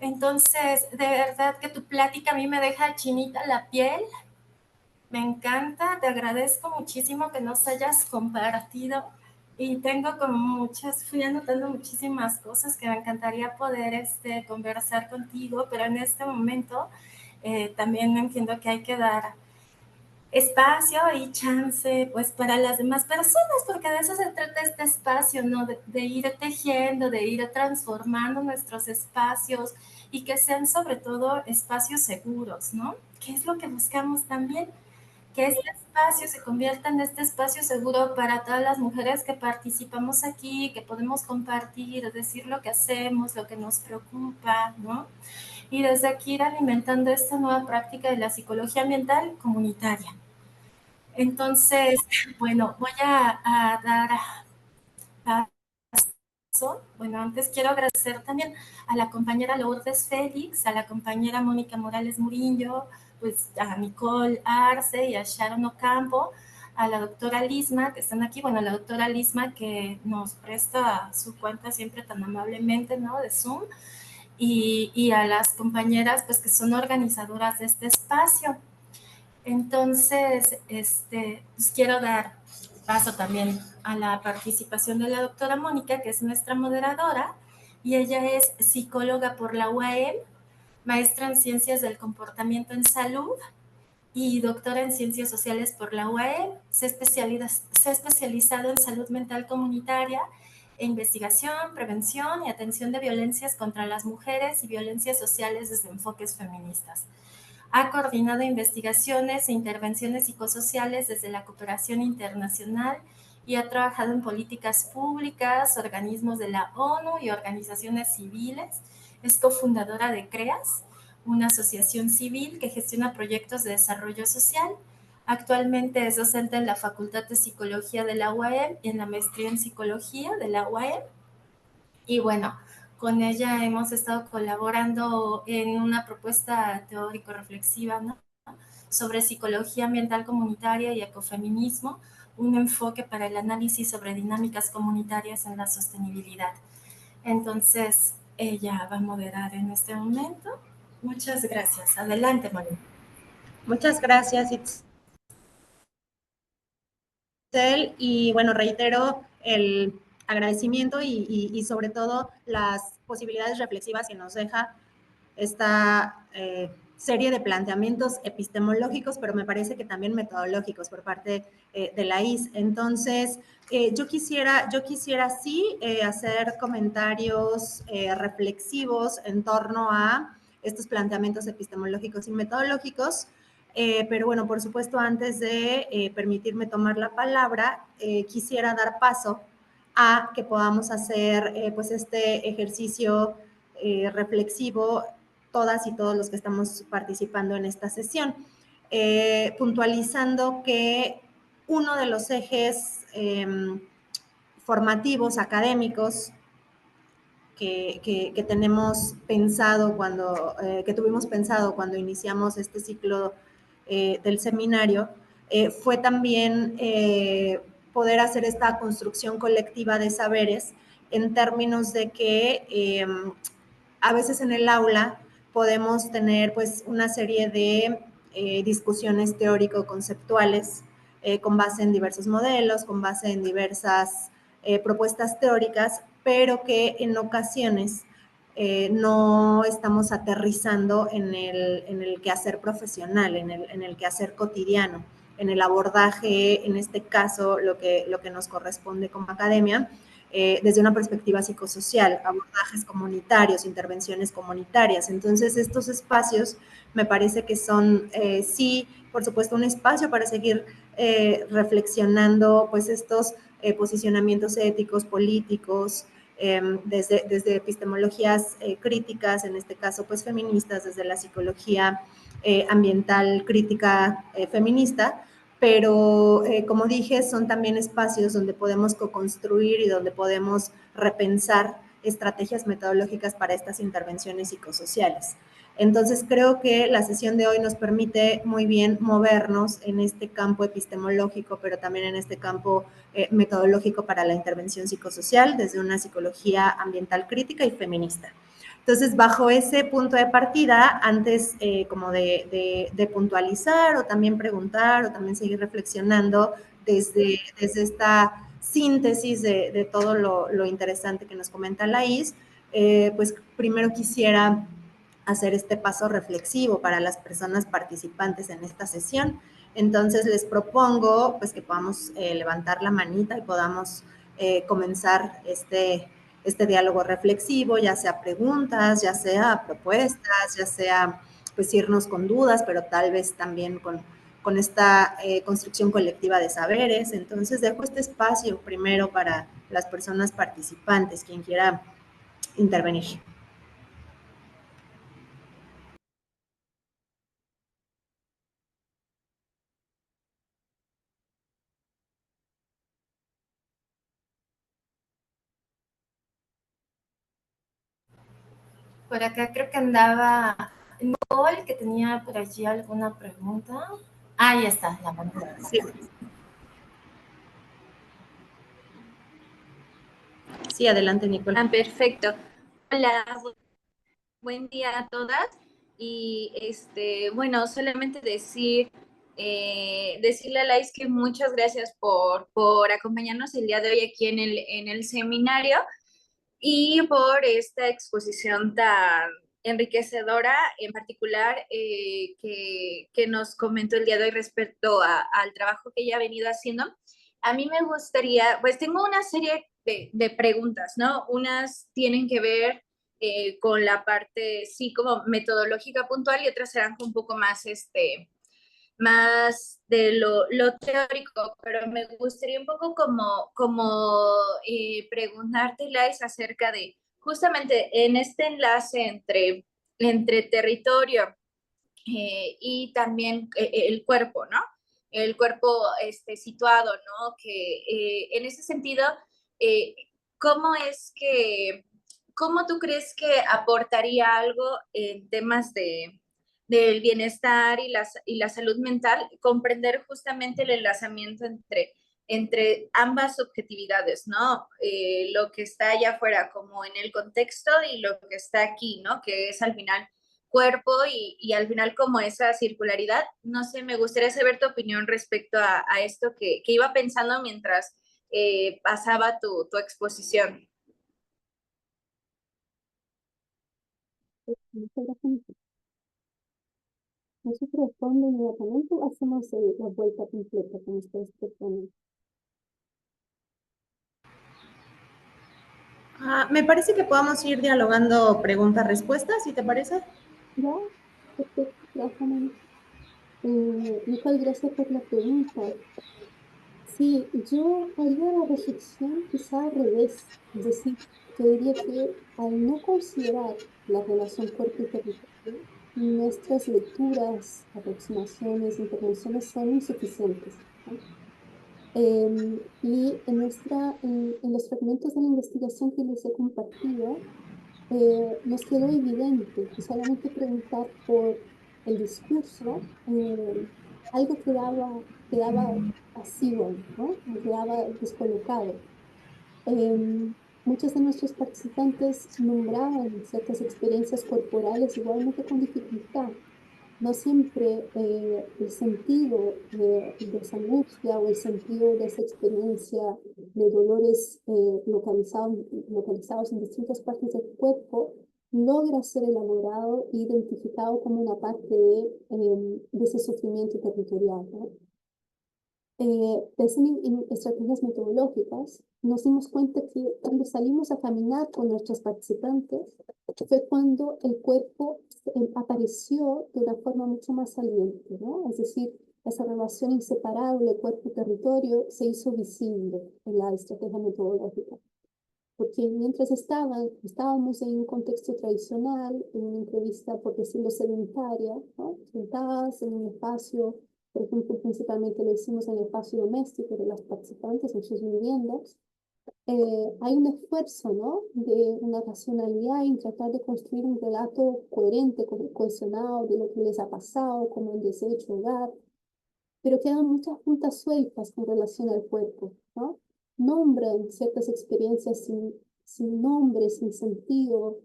Entonces, de verdad que tu plática a mí me deja chinita la piel. Me encanta, te agradezco muchísimo que nos hayas compartido y tengo como fui anotando muchísimas cosas que me encantaría poder conversar contigo, pero en este momento también entiendo que hay que dar espacio y chance pues para las demás personas, porque de eso se trata este espacio, ¿no? De ir tejiendo, de ir transformando nuestros espacios y que sean sobre todo espacios seguros, ¿no? ¿Qué es lo que buscamos también? Que este espacio se convierta en este espacio seguro para todas las mujeres que participamos aquí, que podemos compartir, decir lo que hacemos, lo que nos preocupa, ¿no? Y desde aquí ir alimentando esta nueva práctica de la psicología ambiental comunitaria. Entonces, bueno, voy a dar paso. Bueno, antes quiero agradecer también a la compañera Lourdes Félix, a la compañera Mónica Morales Murillo, pues a Nicole Arce y a Sharon Ocampo, a la doctora Lisma, que están aquí, bueno, la doctora Lisma que nos presta su cuenta siempre tan amablemente, ¿no? De Zoom, y a las compañeras, pues que son organizadoras de este espacio. Entonces, pues quiero dar paso también a la participación de la doctora Mónica, que es nuestra moderadora, y ella es psicóloga por la UAM, maestra en Ciencias del Comportamiento en Salud y doctora en Ciencias Sociales por la UAM. Se ha especializado en salud mental comunitaria e investigación, prevención y atención de violencias contra las mujeres y violencias sociales desde enfoques feministas. Ha coordinado investigaciones e intervenciones psicosociales desde la cooperación internacional y ha trabajado en políticas públicas, organismos de la ONU y organizaciones civiles. Es cofundadora de CREAS, una asociación civil que gestiona proyectos de desarrollo social. Actualmente es docente en la Facultad de Psicología de la UAM y en la maestría en Psicología de la UAM. Y bueno, con ella hemos estado colaborando en una propuesta teórico-reflexiva, ¿no? Sobre psicología ambiental comunitaria y ecofeminismo, un enfoque para el análisis sobre dinámicas comunitarias en la sostenibilidad. Entonces, ella va a moderar en este momento. Muchas gracias. Adelante, María. Muchas gracias, Itzel. Y bueno, reitero el agradecimiento y sobre todo las posibilidades reflexivas que nos deja esta serie de planteamientos epistemológicos, pero me parece que también metodológicos por parte de la IS. Entonces, yo quisiera sí hacer comentarios reflexivos en torno a estos planteamientos epistemológicos y metodológicos. Pero bueno, por supuesto, antes de permitirme tomar la palabra, quisiera dar paso a que podamos hacer pues este ejercicio reflexivo todas y todos los que estamos participando en esta sesión, puntualizando que uno de los ejes formativos académicos que tenemos pensado que tuvimos pensado cuando iniciamos este ciclo del seminario, fue también poder hacer esta construcción colectiva de saberes en términos de que a veces en el aula podemos tener pues una serie de discusiones teórico-conceptuales con base en diversos modelos, con base en diversas propuestas teóricas, pero que en ocasiones no estamos aterrizando en el quehacer profesional, en el quehacer cotidiano, en el abordaje, en este caso, lo que nos corresponde como academia, desde una perspectiva psicosocial, abordajes comunitarios, intervenciones comunitarias. Entonces, estos espacios me parece que son, sí, por supuesto, un espacio para seguir reflexionando, pues, estos posicionamientos éticos, políticos, desde epistemologías críticas, en este caso pues feministas, desde la psicología ambiental crítica feminista, pero como dije, son también espacios donde podemos co-construir y donde podemos repensar estrategias metodológicas para estas intervenciones psicosociales. Entonces, creo que la sesión de hoy nos permite muy bien movernos en este campo epistemológico, pero también en este campo metodológico para la intervención psicosocial desde una psicología ambiental crítica y feminista. Entonces, bajo ese punto de partida, antes como de puntualizar o también preguntar o también seguir reflexionando desde esta síntesis de todo lo interesante que nos comenta Laís, pues primero quisiera hacer este paso reflexivo para las personas participantes en esta sesión. Entonces les propongo pues que podamos levantar la manita y podamos comenzar este diálogo reflexivo, ya sea preguntas, ya sea propuestas, ya sea pues irnos con dudas, pero tal vez también con esta construcción colectiva de saberes. Entonces dejo este espacio primero para las personas participantes, quien quiera intervenir. Por acá creo que andaba Nicole, que tenía por allí alguna pregunta. Ah, ya está, la mano. Sí. Sí, adelante, Nicole. Perfecto. Hola, buen día a todas. Y bueno, solamente decirle a Lais que muchas gracias por acompañarnos el día de hoy aquí en el seminario y por esta exposición tan enriquecedora, en particular que nos comentó el día de hoy respecto al trabajo que ella ha venido haciendo. A mí me gustaría, pues tengo una serie de preguntas, ¿no? Unas tienen que ver con la parte, sí, como metodológica puntual y otras serán un poco más, más de lo teórico, pero me gustaría un poco como preguntarte, Lais, acerca de justamente en este enlace entre territorio y también el cuerpo, ¿no? El cuerpo situado, ¿no? Que en ese sentido, eh, ¿cómo es que, cómo tú crees que aportaría algo en temas del bienestar y la salud mental, comprender justamente el enlazamiento entre ambas objetividades, ¿no? Lo que está allá afuera como en el contexto y lo que está aquí, ¿no? Que es al final cuerpo y al final como esa circularidad. No sé, me gustaría saber tu opinión respecto a esto que iba pensando mientras pasaba tu exposición. Muchas gracias. Nosotros respondo inmediatamente o hacemos la vuelta completa con ustedes proponen. Me parece que podamos ir dialogando preguntas-respuestas, ¿si te parece? Ya, perfecto, gracias. Nicole, gracias por la pregunta. Sí, yo haría la reflexión quizá al revés, es decir, yo diría que al no considerar la relación cuerpo y territorio, nuestras lecturas, aproximaciones, intervenciones son insuficientes, ¿no? Y en los fragmentos de la investigación que les he compartido, nos quedó evidente que solamente preguntar por el discurso, algo quedaba vacío, ¿no? Quedaba descolocado. Muchos de nuestros participantes nombraban ciertas experiencias corporales igualmente con dificultad. No siempre el sentido de esa angustia o el sentido de esa experiencia de dolores localizados en distintas partes del cuerpo logra ser elaborado e identificado como una parte de ese sufrimiento territorial, ¿no? Pensando en estrategias metodológicas, nos dimos cuenta que cuando salimos a caminar con nuestros participantes fue cuando el cuerpo apareció de una forma mucho más saliente, ¿no? Es decir, esa relación inseparable cuerpo-territorio se hizo visible en la estrategia metodológica. porque mientras estábamos en un contexto tradicional, en una entrevista, por decirlo, sedentaria, ¿no? Sentadas en un espacio, por ejemplo, principalmente lo hicimos en el espacio doméstico de las participantes en sus viviendas, hay un esfuerzo, ¿no? De una racionalidad en tratar de construir un relato coherente, cohesionado de lo que les ha pasado, cómo han deshecho hogar, pero quedan muchas puntas sueltas con relación al cuerpo, ¿no? Nombran ciertas experiencias sin nombre, sin sentido,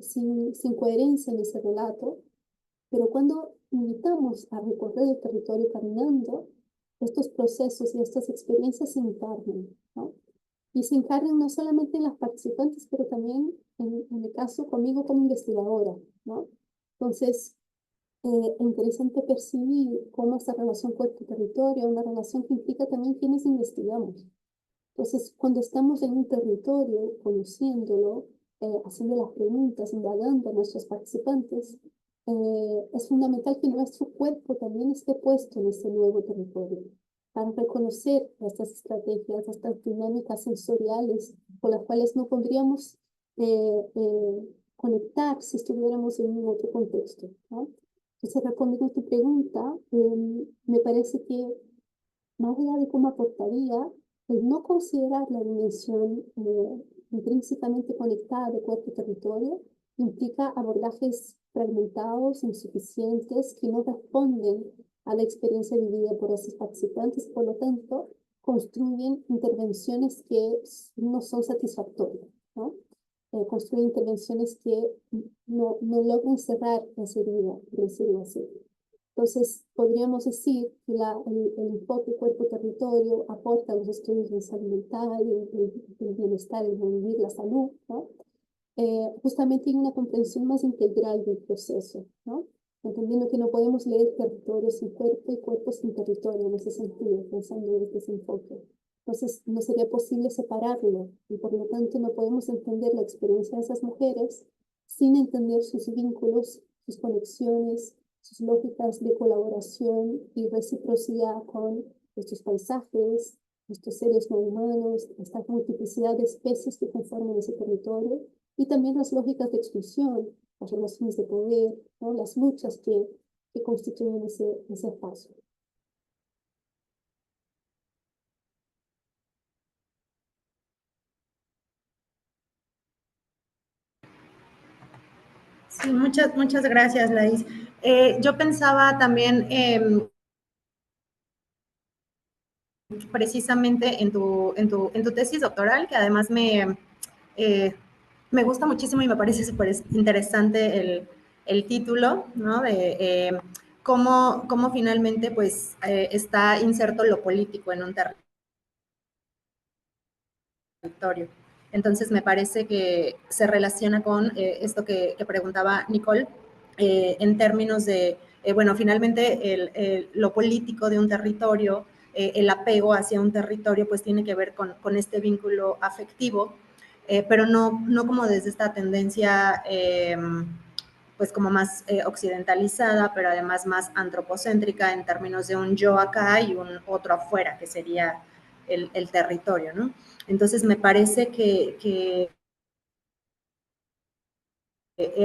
sin coherencia en ese relato, pero cuando invitamos a recorrer el territorio caminando, estos procesos y estas experiencias se encarnan, ¿no? Y se encargan no solamente en las participantes, pero también en el caso conmigo como investigadora, ¿no? Entonces, interesante percibir cómo esta relación cuerpo-territorio es una relación que implica también quienes investigamos. Entonces, cuando estamos en un territorio, conociéndolo, haciendo las preguntas, indagando a nuestros participantes, es fundamental que nuestro cuerpo también esté puesto en ese nuevo territorio, para reconocer estas estrategias, estas dinámicas sensoriales con las cuales no podríamos conectar si estuviéramos en un otro contexto, ¿no? Entonces, respondiendo a tu pregunta, me parece que más allá de cómo aportaría, el no considerar la dimensión intrínsecamente conectada de cuerpo y territorio implica abordajes fragmentados, insuficientes, que no responden a la experiencia vivida por esos participantes, por lo tanto, construyen intervenciones que no son satisfactorias, ¿no? Construyen intervenciones que no logran cerrar esa herida, por decirlo así. Entonces, podríamos decir que el enfoque cuerpo-territorio aporta a los estudios de salud mental, el bienestar, el vivir, la salud, ¿no? Justamente en una comprensión más integral del proceso, ¿no? Entendiendo que no podemos leer territorio sin cuerpo y cuerpo sin territorio en ese sentido, pensando desde ese enfoque. Entonces, no sería posible separarlo y por lo tanto no podemos entender la experiencia de esas mujeres sin entender sus vínculos, sus conexiones, sus lógicas de colaboración y reciprocidad con estos paisajes, estos seres no humanos, esta multiplicidad de especies que conforman ese territorio, y también las lógicas de exclusión, las relaciones de poder, ¿no? Las luchas que constituyen ese espacio. Sí, muchas gracias, Laís. Yo pensaba también precisamente en tu tesis doctoral, que además me gusta muchísimo y me parece súper interesante el título, ¿no? De cómo finalmente pues está inserto lo político en un territorio. Entonces me parece que se relaciona con esto que preguntaba Nicole, en términos de, bueno, finalmente lo político de un territorio, el apego hacia un territorio, pues tiene que ver con este vínculo afectivo, pero no como desde esta tendencia, pues como más occidentalizada, pero además más antropocéntrica en términos de un yo acá y un otro afuera, que sería el territorio, ¿no? Entonces me parece que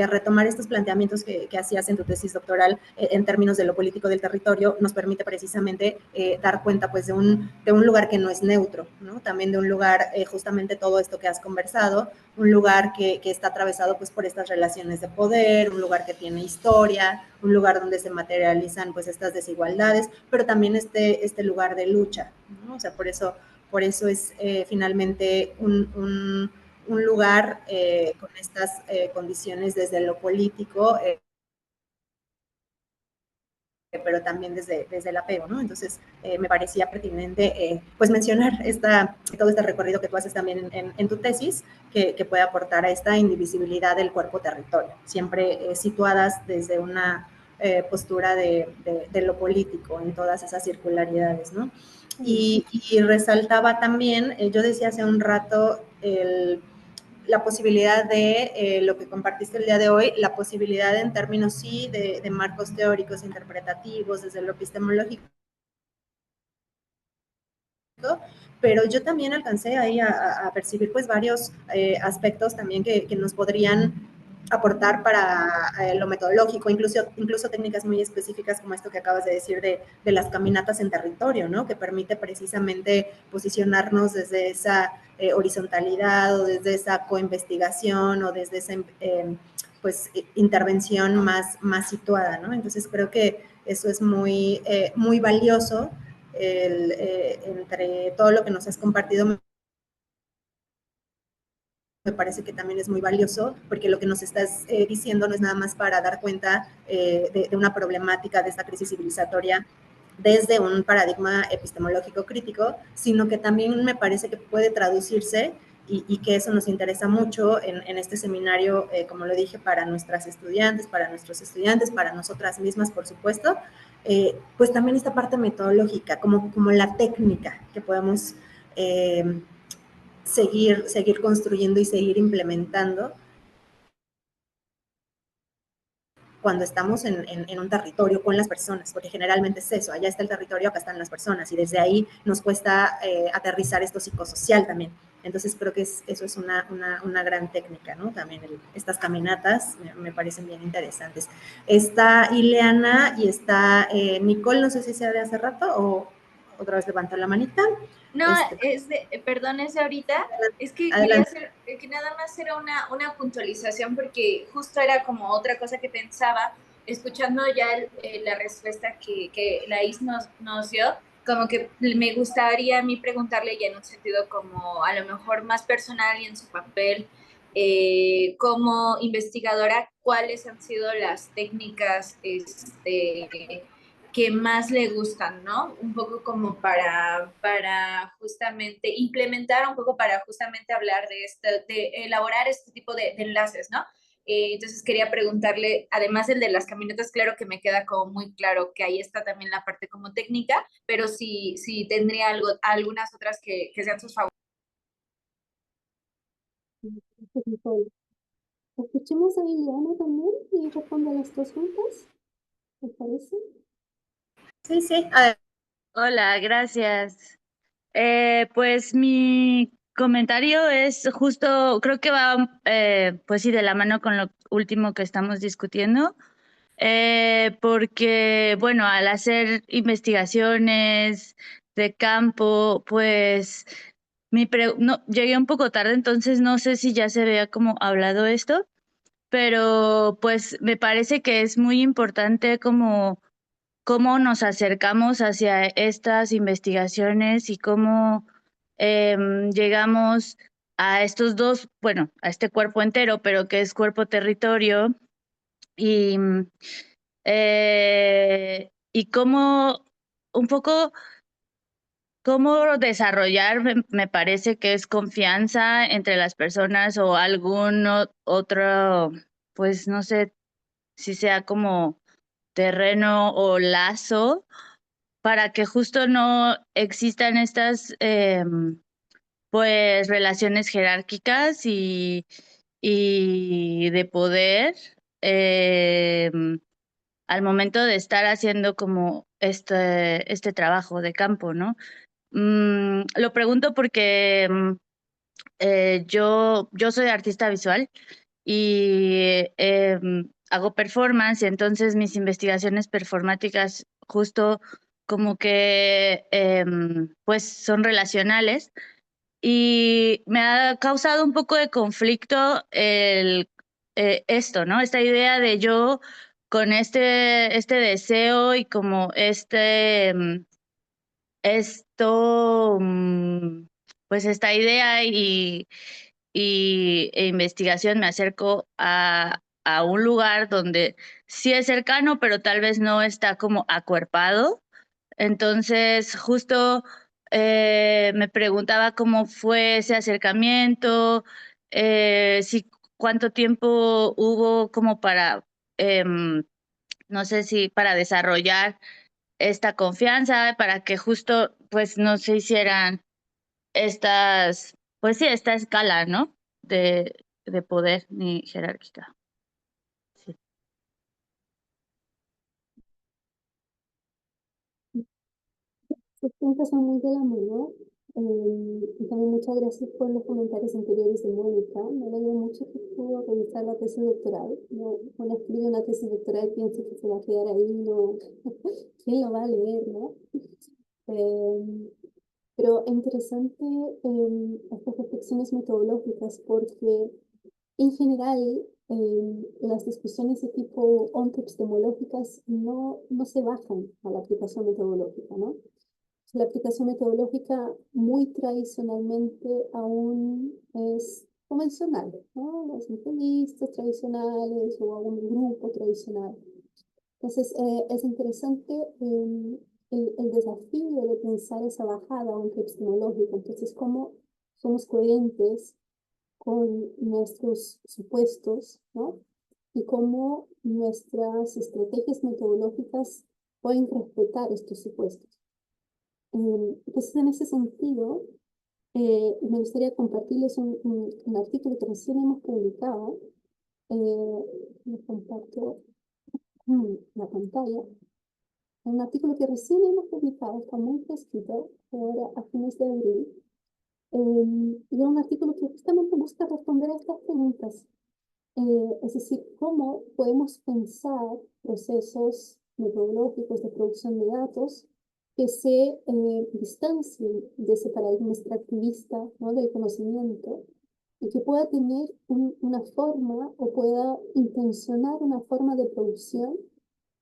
retomar estos planteamientos que hacías en tu tesis doctoral en términos de lo político del territorio nos permite precisamente dar cuenta pues de un lugar que no es neutro, ¿no? También de un lugar, justamente todo esto que has conversado, un lugar que está atravesado pues por estas relaciones de poder, un lugar que tiene historia, un lugar donde se materializan pues estas desigualdades, pero también este lugar de lucha, ¿no? O sea, por eso es finalmente un lugar con estas condiciones desde lo político, pero también desde el apego, ¿no? Entonces, me parecía pertinente pues mencionar todo este recorrido que tú haces también en tu tesis, que puede aportar a esta indivisibilidad del cuerpo-territorio, siempre situadas desde una postura de lo político en todas esas circularidades, ¿no? Y resaltaba también, yo decía hace un rato, la posibilidad de lo que compartiste el día de hoy, la posibilidad en términos sí de marcos teóricos interpretativos desde lo epistemológico pero yo también alcancé ahí a percibir pues varios aspectos también que nos podrían aportar para lo metodológico, incluso técnicas muy específicas como esto que acabas de decir de las caminatas en territorio, ¿no? Que permite precisamente posicionarnos desde esa horizontalidad o desde esa coinvestigación o desde esa pues intervención más situada, ¿no? Entonces creo que eso es muy valioso entre todo lo que nos has compartido. Me parece que también es muy valioso porque lo que nos estás diciendo no es nada más para dar cuenta de una problemática de esta crisis civilizatoria desde un paradigma epistemológico crítico, sino que también me parece que puede traducirse y que eso nos interesa mucho en este seminario, como lo dije, para nuestras estudiantes, para nuestros estudiantes, para nosotras mismas, por supuesto, pues también esta parte metodológica, como la técnica que podemos seguir construyendo y seguir implementando cuando estamos en un territorio con las personas, porque generalmente es eso, allá está el territorio, acá están las personas, y desde ahí nos cuesta aterrizar esto psicosocial también. Entonces creo que eso es una gran técnica, ¿no? También estas caminatas me parecen bien interesantes. Está Ileana y está Nicole, no sé si sea de hace rato o otra vez levanta la manita. No, perdón, es de ahorita. Es que quería hacer, que nada más era una puntualización porque justo era como otra cosa que pensaba, escuchando ya la respuesta que la IS nos dio, como que me gustaría a mí preguntarle ya en un sentido como a lo mejor más personal y en su papel como investigadora, cuáles han sido las técnicas que más le gustan, ¿no? Un poco como para justamente implementar, un poco para justamente hablar de elaborar este tipo de enlaces, ¿no? Entonces quería preguntarle, además el de las camionetas, claro que me queda como muy claro que ahí está también la parte como técnica, pero si tendría algunas otras que sean sus favoritas. Escuchemos a Liliana también y responde a las dos juntas, ¿les parece? Sí, sí. Hola, gracias. Pues mi comentario es justo, creo que va, pues sí, de la mano con lo último que estamos discutiendo, porque, bueno, al hacer investigaciones de campo, pues no, llegué un poco tarde, entonces no sé si ya se había como hablado esto, pero pues me parece que es muy importante como cómo nos acercamos hacia estas investigaciones y cómo llegamos a estos dos, bueno, a este cuerpo entero, pero que es cuerpo-territorio, y, y cómo un poco, cómo desarrollar, me parece que es confianza entre las personas o algún otro, pues no sé si sea como terreno o lazo para que justo no existan estas pues relaciones jerárquicas y de poder al momento de estar haciendo como este trabajo de campo, ¿no? Lo pregunto porque yo soy artista visual y hago performance, y entonces mis investigaciones performáticas justo como que pues son relacionales y me ha causado un poco de conflicto esto, ¿no? Esta idea de yo con este deseo y como esto, pues esta idea e investigación me acerco a un lugar donde sí es cercano, pero tal vez no está como acuerpado. Entonces, justo me preguntaba cómo fue ese acercamiento, si cuánto tiempo hubo como para, no sé si para desarrollar esta confianza, para que justo pues no se hicieran pues sí, esta escala, ¿no? De poder ni jerárquica. Sí. Sus puntos son muy de la mano. Y también muchas gracias por los comentarios anteriores de Mónica. Me alegro mucho que pudo revisar la tesis doctoral. No, cuando escribe una tesis doctoral pienso que se va a quedar ahí, no, ¿quién lo va a leer, no? Pero es interesante estas reflexiones metodológicas porque en general las discusiones de tipo ontoepistemológicas no se bajan a la aplicación metodológica, ¿no? La aplicación metodológica muy tradicionalmente aún es convencional, ¿no? Los entrevistas tradicionales o algún grupo tradicional. Entonces, es interesante el desafío de pensar esa bajada epistemológica. Entonces, cómo somos coherentes con nuestros supuestos, ¿no? Y cómo nuestras estrategias metodológicas pueden respetar estos supuestos. Entonces, en ese sentido, me gustaría compartirles un artículo que recién hemos publicado. Les comparto la pantalla. Un artículo que recién hemos publicado, está muy fresquito, ahora a fines de abril. Y es un artículo que justamente busca responder a estas preguntas. Es decir, cómo podemos pensar procesos metodológicos de producción de datos que se distancien de ese paradigma extractivista, ¿no? Del conocimiento y que pueda tener una forma o pueda intencionar una forma de producción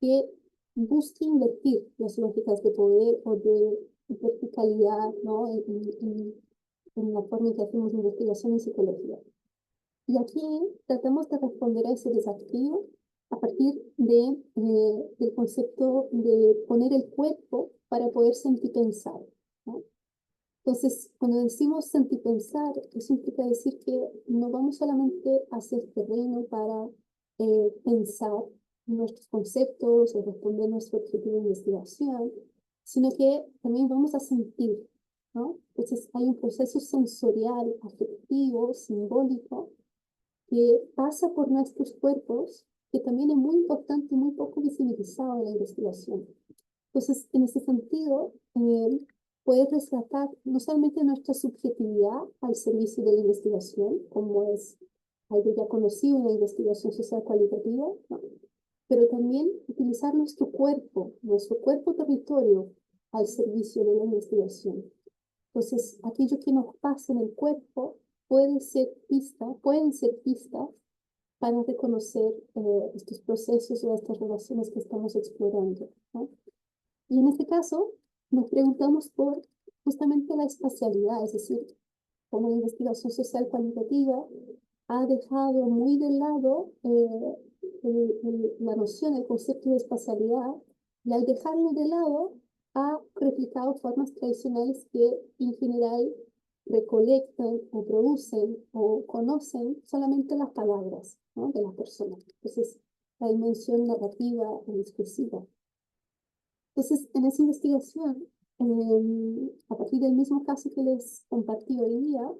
que busque invertir las lógicas de poder o de verticalidad, ¿no? En la forma en que hacemos investigación en psicología. Y aquí tratamos de responder a ese desafío a partir del concepto de poner el cuerpo para poder sentir pensar, ¿no? Entonces, cuando decimos sentir pensar, eso implica decir que no vamos solamente a hacer terreno para pensar nuestros conceptos o responder nuestro objetivo de investigación, sino que también vamos a sentir, ¿no? Entonces, hay un proceso sensorial, afectivo, simbólico, que pasa por nuestros cuerpos, que también es muy importante y muy poco visibilizado en la investigación. Entonces, en ese sentido, puede rescatar no solamente nuestra subjetividad al servicio de la investigación, como es algo ya conocido en la investigación social cualitativa, ¿no? Pero también utilizar nuestro cuerpo territorio al servicio de la investigación. Entonces, aquello que nos pasa en el cuerpo pueden ser pistas para reconocer estos procesos o estas relaciones que estamos explorando, ¿no? Y en este caso, nos preguntamos por justamente la espacialidad, es decir, cómo la investigación social cualitativa ha dejado muy de lado la noción, el concepto de espacialidad, y al dejarlo de lado ha replicado formas tradicionales que en general recolectan o producen o conocen solamente las palabras, ¿no? De las personas. Entonces, la dimensión narrativa o discursiva. Entonces, en esa investigación, a partir del mismo caso que les compartí hoy día,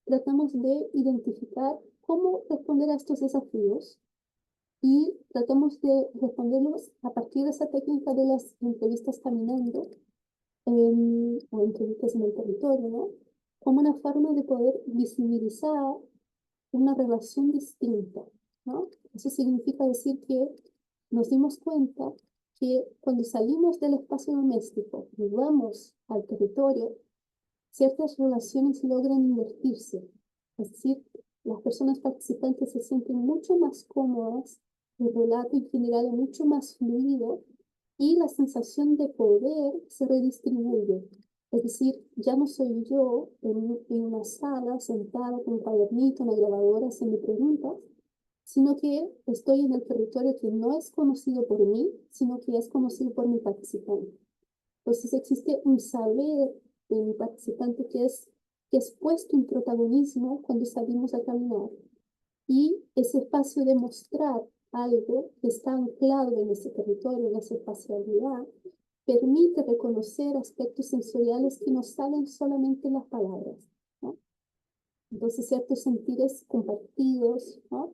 tratamos de identificar cómo responder a estos desafíos y tratamos de responderlos a partir de esa técnica de las entrevistas caminando o entrevistas en el territorio, ¿no? Como una forma de poder visibilizar una relación distinta, ¿no? Eso significa decir que nos dimos cuenta que cuando salimos del espacio doméstico y vamos al territorio, ciertas relaciones logran invertirse. Es decir, las personas participantes se sienten mucho más cómodas, el relato en general es mucho más fluido y la sensación de poder se redistribuye. Es decir, ya no soy yo en una sala sentada con un cuadernito, una grabadora haciendo preguntas, sino que estoy en el territorio que no es conocido por mí, sino que es conocido por mi participante. Entonces existe un saber de mi participante que es puesto en protagonismo cuando salimos a caminar. Y ese espacio de mostrar algo que está anclado en ese territorio, en esa espacialidad, permite reconocer aspectos sensoriales que no salen solamente en las palabras, ¿no? Entonces, ciertos sentires compartidos, ¿no?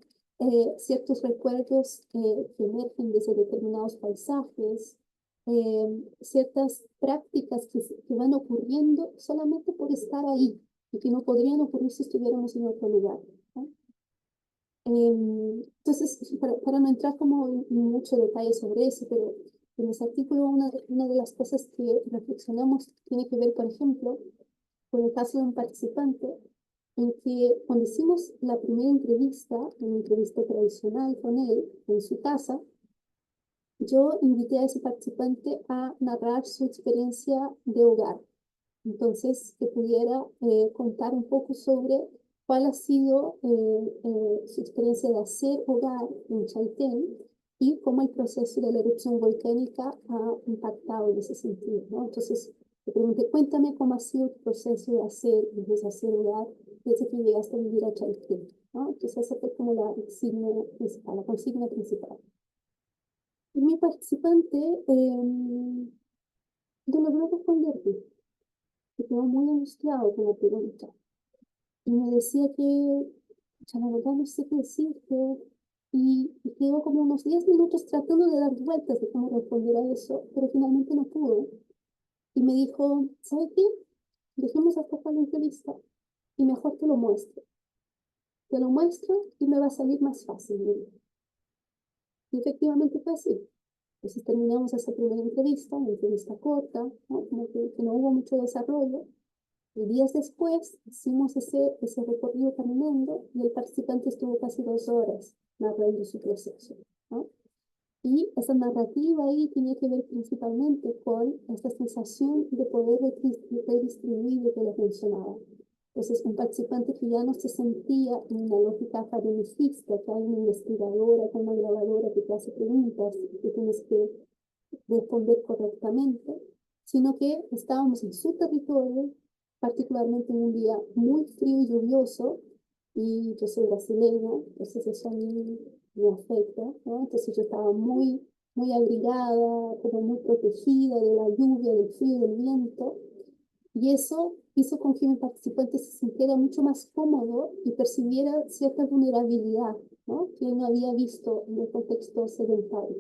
Ciertos recuerdos que emergen desde determinados paisajes, ciertas prácticas que van ocurriendo solamente por estar ahí y que no podrían ocurrir si estuviéramos en otro lugar, ¿no? Entonces, para no entrar como en mucho detalle sobre eso, pero en ese artículo una de las cosas que reflexionamos tiene que ver, por ejemplo, con el caso de un participante en que cuando hicimos la primera entrevista, una entrevista tradicional con él en su casa, yo invité a ese participante a narrar su experiencia de hogar. Entonces, que pudiera contar un poco sobre cuál ha sido su experiencia de hacer hogar en Chaitén y cómo el proceso de la erupción volcánica ha impactado en ese sentido, ¿no? Entonces, le pregunté, cuéntame cómo ha sido el proceso de hacer y deshacer hogar desde que llegaste a vivir a Chaitén, ¿no? Entonces, esa fue como la consigna principal. Y mi participante yo logré responderle, que quedó muy angustiado con la pregunta. Y me decía que, ya la verdad no sé qué decirte. Y quedó como unos 10 minutos tratando de dar vueltas de cómo responder a eso, pero finalmente no pudo. Y me dijo, ¿sabe qué? Dejemos hasta acá la entrevista y mejor te lo muestro. Te lo muestro y me va a salir más fácil. Y efectivamente fue así. Entonces terminamos esa primera entrevista, una entrevista corta, ¿no? Como que no hubo mucho desarrollo. Y días después hicimos ese recorrido caminando y el participante estuvo casi 2 horas narrando su proceso, ¿no? Y esa narrativa ahí tenía que ver principalmente con esta sensación de poder redistribuir lo que les mencionaba. Entonces, un participante que ya no se sentía en una lógica academicista, que hay una investigadora con una grabadora que te hace preguntas y que tienes que responder correctamente, sino que estábamos en su territorio, particularmente en un día muy frío y lluvioso, y yo soy brasileña, entonces eso a mí me afecta, ¿no? Entonces yo estaba muy, muy abrigada, como muy protegida de la lluvia, del frío, del viento, y eso hizo con que mi participante se sintiera mucho más cómodo y percibiera cierta vulnerabilidad, ¿no? Que él no había visto en el contexto sedentario.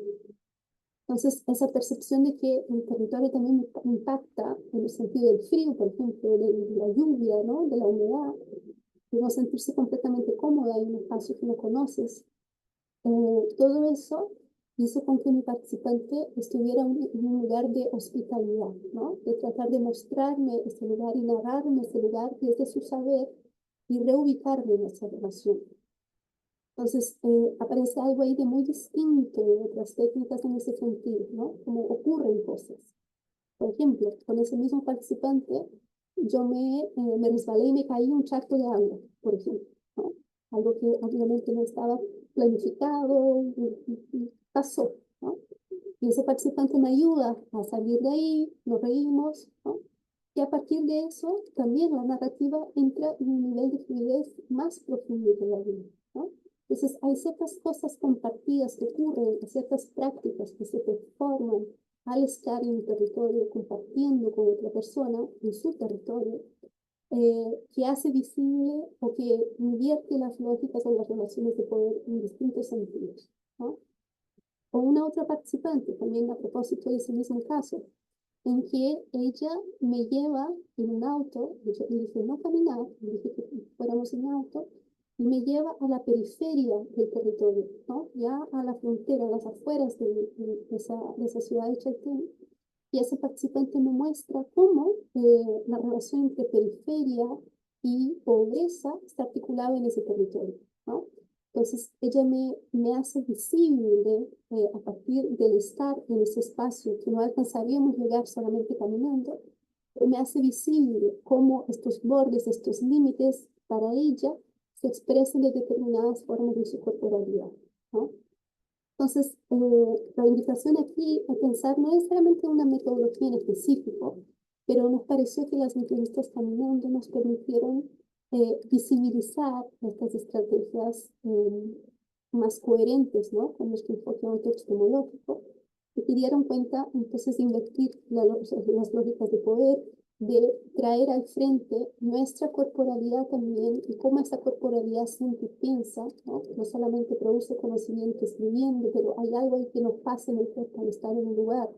Entonces, esa percepción de que el territorio también impacta en el sentido del frío, por ejemplo, de la lluvia, ¿no? De la humedad, de no sentirse completamente cómoda en un espacio que no conoces. Todo eso hizo con que mi participante estuviera en un lugar de hospitalidad, ¿no? De tratar de mostrarme ese lugar y narrarme ese lugar desde su saber y reubicarme en esa relación. Entonces, aparece algo ahí de muy distinto de otras técnicas en ese sentido, ¿no? Como ocurren cosas. Por ejemplo, con ese mismo participante, yo me resbalé y me caí en un charco de agua, por ejemplo, ¿no? Algo que obviamente no estaba planificado y pasó, ¿no? Y ese participante me ayuda a salir de ahí, nos reímos, ¿no? Y a partir de eso, también la narrativa entra en un nivel de fluidez más profundo todavía, ¿no? Entonces, hay ciertas cosas compartidas que ocurren, ciertas prácticas que se performan al estar en un territorio compartiendo con otra persona en su territorio, que hace visible o que invierte las lógicas o las relaciones de poder en distintos sentidos, ¿no? O una otra participante, también a propósito de ese mismo caso, en que ella me lleva en un auto, le dije no caminar, le dije que fuéramos en auto, y me lleva a la periferia del territorio, ¿no? Ya a la frontera, a las afueras de esa ciudad de Chaitén, y ese participante me muestra cómo la relación entre periferia y pobreza está articulada en ese territorio, ¿no? Entonces, ella me hace visible a partir del estar en ese espacio que no alcanzaríamos llegar solamente caminando, me hace visible cómo estos bordes, estos límites para ella se expresan de determinadas formas de su corporalidad, ¿no? Entonces, la invitación aquí a pensar no es solamente una metodología en específico, pero nos pareció que las entrevistas caminando nos permitieron visibilizar estas estrategias más coherentes, ¿no? Con nuestro enfoque ontológico, que se dieron cuenta entonces de invertir las lógicas de poder, de traer al frente nuestra corporalidad también y cómo esa corporalidad siente y piensa, ¿no? No solamente produce conocimiento escribiendo, pero hay algo ahí que nos pasa en el cuerpo al estar en un lugar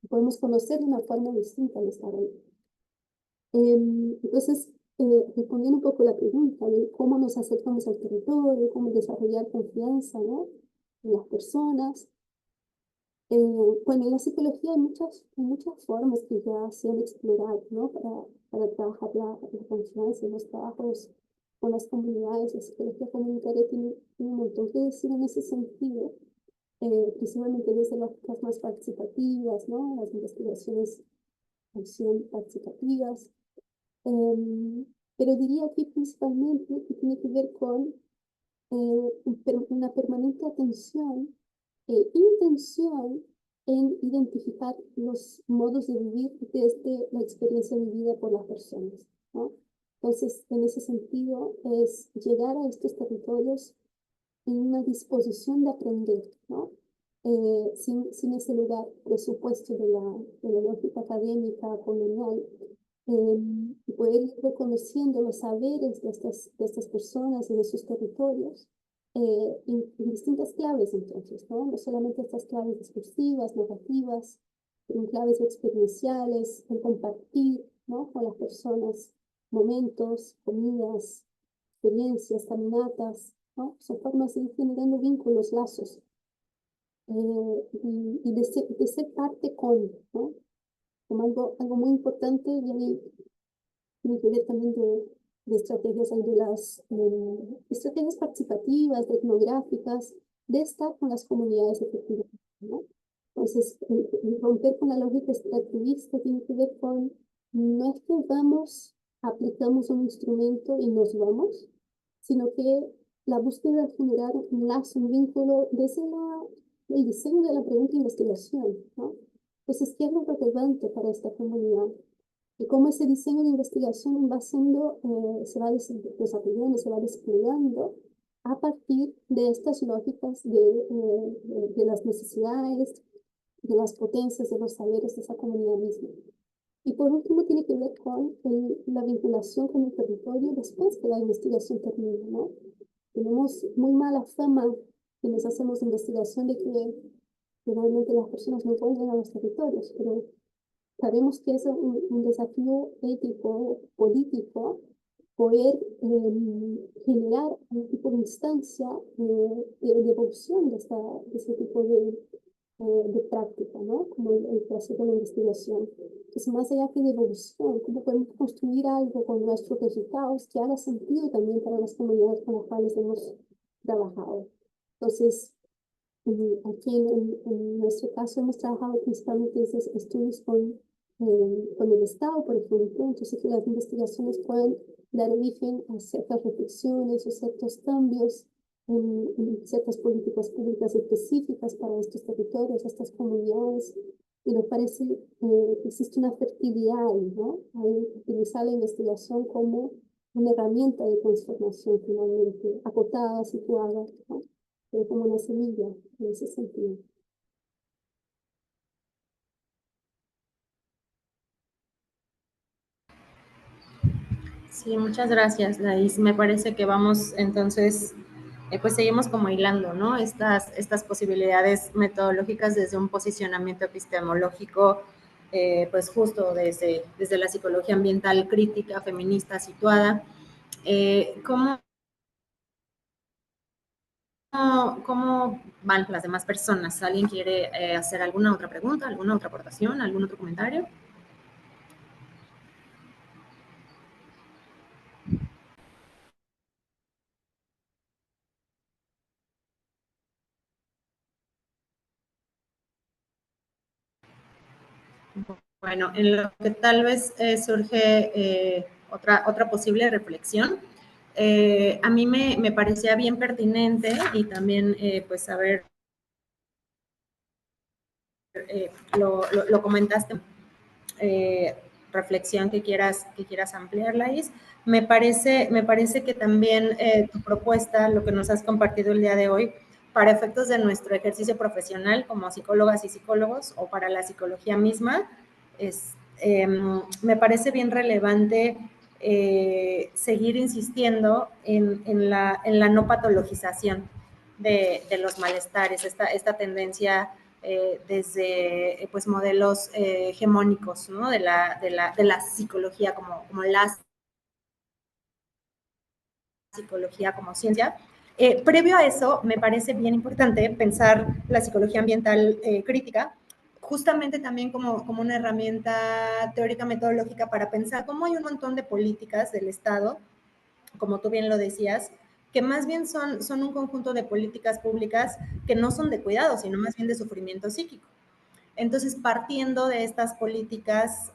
Podemos conocer de una forma distinta al estar ahí. Entonces, respondiendo un poco la pregunta de cómo nos acercamos al territorio, cómo desarrollar confianza, ¿no?, en las personas. Bueno, en la psicología hay muchas formas que ya se han explorado, ¿no?, para trabajar la confianza en los trabajos con las comunidades. La psicología comunitaria tiene un montón que decir en ese sentido, principalmente desde las más participativas, ¿no?, las investigaciones acción participativas. Pero diría aquí principalmente que tiene que ver con una permanente atención e intención en identificar los modos de vivir desde la experiencia vivida por las personas, ¿no? Entonces, en ese sentido, es llegar a estos territorios en una disposición de aprender, ¿no? Sin ese lugar presupuesto de la lógica académica colonial, y poder ir reconociendo los saberes de estas personas y de sus territorios en distintas claves, entonces, ¿no? No solamente estas claves discursivas, narrativas, pero en claves experienciales, en compartir, ¿no?, con las personas momentos, comidas, experiencias, caminatas, ¿no? Son formas de ir generando vínculos, lazos, y de ser parte con, ¿no?, como algo muy importante. Tiene que ver también de estrategias, de las estrategias participativas, de etnográficas, de estar con las comunidades efectivamente, ¿no? Entonces, romper con la lógica extractivista tiene que ver con, no es que vamos, aplicamos un instrumento y nos vamos, sino que la búsqueda de generar un lazo, un vínculo desde el diseño de la pregunta e investigación, ¿no? Entonces, ¿qué es lo relevante para esta comunidad? Y cómo ese diseño de investigación va siendo, se va desarrollando, se va desplegando a partir de estas lógicas de las necesidades, de las potencias, de los saberes de esa comunidad misma. Y por último, tiene que ver con la vinculación con el territorio después que la investigación termina, ¿no? Tenemos muy mala fama quienes hacemos investigación de que realmente las personas no vuelven a los territorios, pero sabemos que es un desafío ético, político, poder generar un tipo de instancia de devolución de ese tipo de práctica, ¿no?, como el proceso de la investigación. Entonces, más allá que de evolución, ¿cómo podemos construir algo con nuestros resultados que haga sentido también para las comunidades con las cuales hemos trabajado? Entonces, aquí en nuestro caso hemos trabajado principalmente esos estudios con el Estado, por ejemplo, entonces que las investigaciones puedan dar origen a ciertas reflexiones o ciertos cambios en ciertas políticas públicas específicas para estos territorios, estas comunidades. Y nos parece que existe una fertilidad ahí, ¿no? Ahí utilizar la investigación como una herramienta de transformación finalmente, acotada, situada, ¿no?, pero como una semilla en ese sentido. Sí, muchas gracias, Laís. Me parece que vamos entonces, pues seguimos como hilando, ¿no?, estas posibilidades metodológicas desde un posicionamiento epistemológico, pues justo desde la psicología ambiental crítica, feminista, situada. ¿Cómo van las demás personas? ¿Alguien quiere hacer alguna otra pregunta, alguna otra aportación, algún otro comentario? Bueno, en lo que tal vez surge otra posible reflexión, a mí me parecía bien pertinente y también pues saber, lo comentaste, reflexión que quieras ampliar, Laís. Me parece que también tu propuesta, lo que nos has compartido el día de hoy, para efectos de nuestro ejercicio profesional como psicólogas y psicólogos o para la psicología misma, me parece bien relevante seguir insistiendo en la no patologización de los malestares, esta tendencia desde pues, modelos hegemónicos, ¿no? de la psicología como la psicología como ciencia. Previo a eso, me parece bien importante pensar la psicología ambiental crítica, justamente también como una herramienta teórica metodológica para pensar cómo hay un montón de políticas del Estado, como tú bien lo decías, que más bien son un conjunto de políticas públicas que no son de cuidado, sino más bien de sufrimiento psíquico. Entonces, partiendo de estas políticas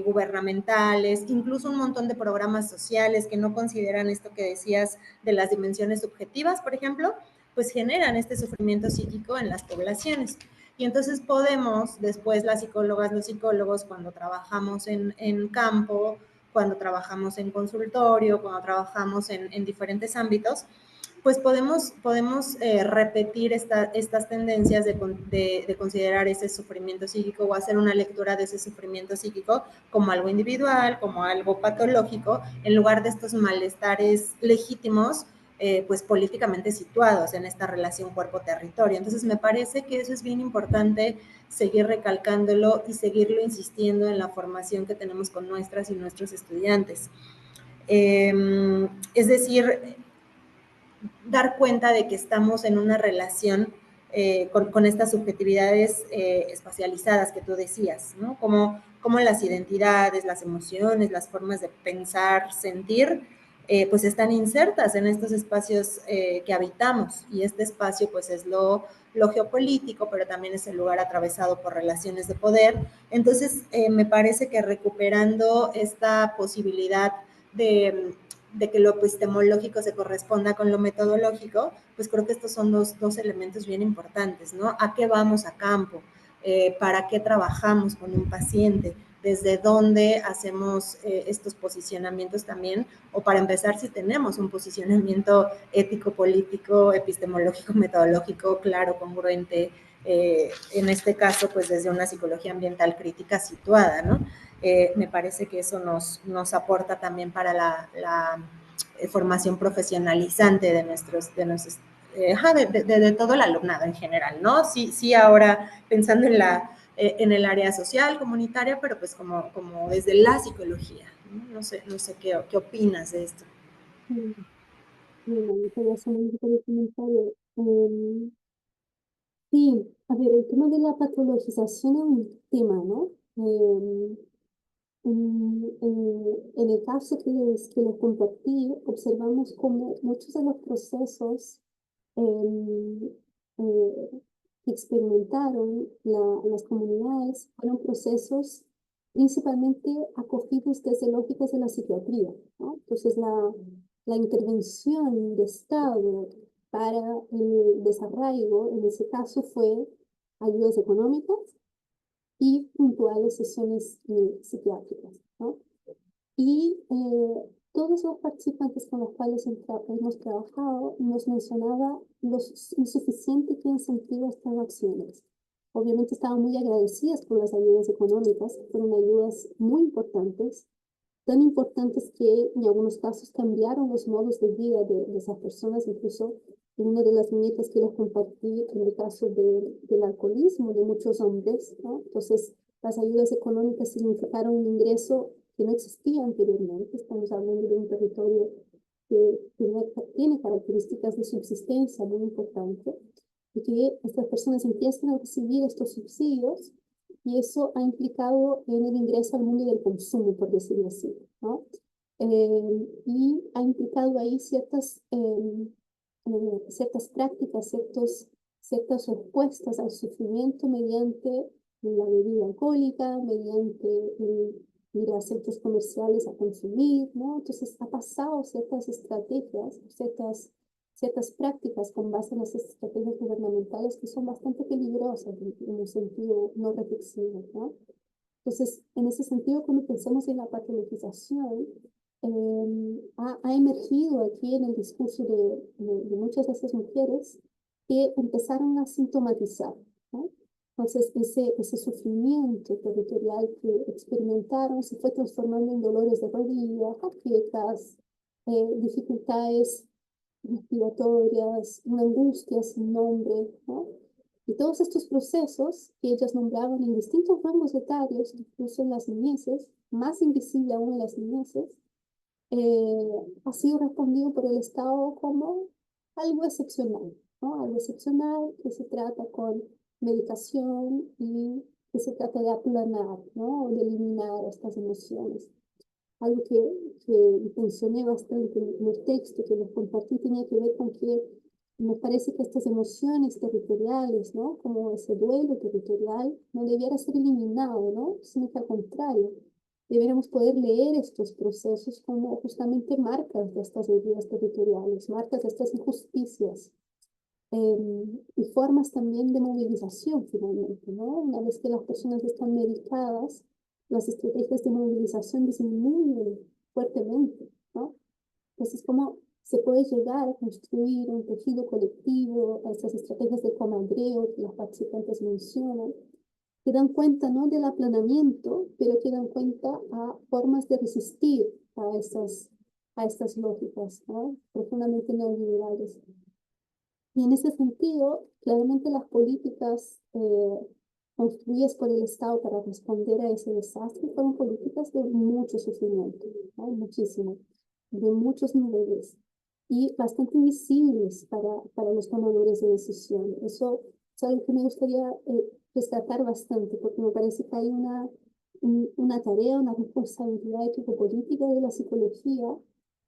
gubernamentales, incluso un montón de programas sociales que no consideran esto que decías de las dimensiones subjetivas, por ejemplo, pues generan este sufrimiento psíquico en las poblaciones. Y entonces podemos, después las psicólogas, los psicólogos, cuando trabajamos en campo, cuando trabajamos en consultorio, cuando trabajamos en diferentes ámbitos, pues podemos repetir estas tendencias de considerar ese sufrimiento psíquico o hacer una lectura de ese sufrimiento psíquico como algo individual, como algo patológico, en lugar de estos malestares legítimos, pues políticamente situados en esta relación cuerpo-territorio. Entonces me parece que eso es bien importante seguir recalcándolo y seguirlo insistiendo en la formación que tenemos con nuestras y nuestros estudiantes. Es decir, dar cuenta de que estamos en una relación con estas subjetividades espacializadas que tú decías, ¿no? Como las identidades, las emociones, las formas de pensar, sentir, pues están insertas en estos espacios que habitamos, y este espacio pues es lo geopolítico, pero también es el lugar atravesado por relaciones de poder. Entonces, me parece que recuperando esta posibilidad de que lo epistemológico se corresponda con lo metodológico, pues creo que estos son dos elementos bien importantes, ¿no? ¿A qué vamos a campo? ¿Para qué trabajamos con un paciente? ¿Desde dónde hacemos estos posicionamientos también? O para empezar, si tenemos un posicionamiento ético, político, epistemológico, metodológico, claro, congruente, en este caso, pues desde una psicología ambiental crítica situada, ¿no? Me parece que eso nos aporta también para la formación profesionalizante de todo el alumnado en general, ¿no? Sí, ahora pensando en el área social, comunitaria, pero pues como desde la psicología, ¿no? No sé qué opinas de esto. Bueno, muchas gracias, Mónica, por el comentario. Sí, a ver, el tema de la patologización es un tema, ¿no? En el caso que les compartí, observamos cómo muchos de los procesos que experimentaron las comunidades fueron procesos principalmente acogidos desde lógicas de la psiquiatría, ¿no? Entonces, la intervención de Estado para el desarraigo, en ese caso, fue ayudas económicas y puntuales sesiones psiquiátricas, ¿no? Y todos los participantes con los cuales hemos trabajado nos mencionaba lo insuficiente que han sentido estas acciones. Obviamente estaban muy agradecidas por las ayudas económicas, fueron ayudas muy importantes, tan importantes que en algunos casos cambiaron los modos de vida de esas personas. Incluso en una de las viñetas que les compartí, en el caso del alcoholismo de muchos hombres, ¿no? Entonces, las ayudas económicas significaron un ingreso que no existía anteriormente. Estamos hablando de un territorio que tiene características de subsistencia muy importantes, y que estas personas empiezan a recibir estos subsidios, y eso ha implicado en el ingreso al mundo del consumo, por decirlo así, ¿no? Y ha implicado ahí ciertas prácticas, ciertas respuestas al sufrimiento mediante la bebida alcohólica, mediante ir a centros comerciales a consumir, ¿no? Entonces ha pasado ciertas estrategias, ciertas prácticas con base en las estrategias gubernamentales que son bastante peligrosas en un sentido no reflexivo, ¿no? Entonces, en ese sentido, cuando pensamos en la patologización, ha emergido aquí en el discurso de muchas de esas mujeres que empezaron a sintomatizar, ¿no? Entonces, ese sufrimiento territorial que experimentaron se fue transformando en dolores de rodilla, jaquecas, dificultades respiratorias, una angustia sin nombre, ¿no? Y todos estos procesos que ellas nombraban en distintos rangos etarios, incluso en las niñeces, más invisible aún en las niñeces, ha sido respondido por el Estado como algo excepcional, ¿no? Algo excepcional que se trata con medicación y que se trata de aplanar, ¿no? De eliminar estas emociones. Algo que mencioné bastante en el texto, que les compartí, tenía que ver con que me parece que estas emociones territoriales, ¿no? Como ese duelo territorial, no debiera ser eliminado, ¿no? Sino que al contrario, deberíamos poder leer estos procesos como justamente marcas de estas heridas territoriales, marcas de estas injusticias, y formas también de movilización finalmente, ¿no? Una vez que las personas están medicadas, las estrategias de movilización disminuyen fuertemente, ¿no? Entonces, ¿cómo se puede llegar a construir un tejido colectivo, a estas estrategias de comadreo que las participantes mencionan, que dan cuenta no del aplanamiento, pero que dan cuenta a formas de resistir a estas lógicas, ¿no? Profundamente neoliberales. Y en ese sentido, claramente las políticas construidas por el Estado para responder a ese desastre fueron políticas de mucho sufrimiento, ¿no? Muchísimo, de muchos niveles y bastante invisibles para los tomadores de decisión. Eso es algo que me gustaría rescatar bastante, porque me parece que hay una tarea, una responsabilidad ético-política de la psicología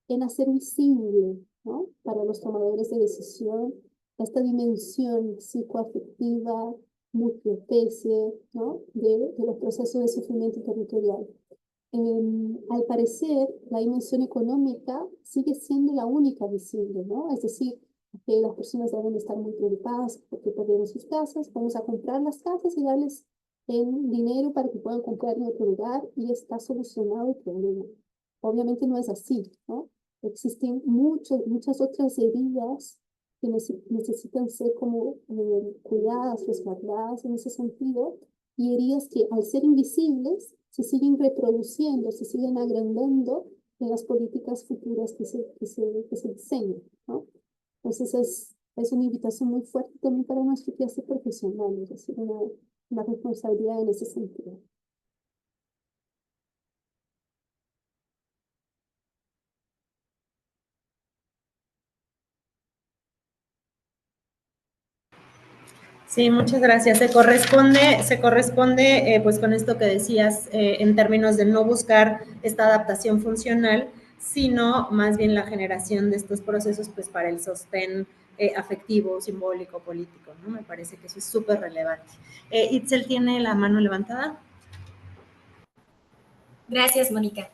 en hacer visible, ¿no? Para los tomadores de decisión esta dimensión psicoafectiva, multiespecie, ¿no? de los procesos de sufrimiento territorial. Al parecer, la dimensión económica sigue siendo la única visible, ¿no? Es decir, que las personas deben estar muy preocupadas porque perdieron sus casas, vamos a comprar las casas y darles el dinero para que puedan comprar en otro lugar y está solucionado el problema. Obviamente no es así, ¿no? Existen muchas otras heridas que necesitan ser como cuidadas, resguardadas en ese sentido, y heridas que al ser invisibles se siguen reproduciendo, se siguen agrandando en las políticas futuras que se diseñan, ¿no? Entonces es una invitación muy fuerte también para nuestro quehacer profesional, es decir, una responsabilidad en ese sentido. Sí, muchas gracias. Se corresponde pues con esto que decías en términos de no buscar esta adaptación funcional, sino más bien la generación de estos procesos pues para el sostén afectivo, simbólico, político, ¿no? Me parece que eso es súper relevante. Itzel tiene la mano levantada. Gracias, Mónica.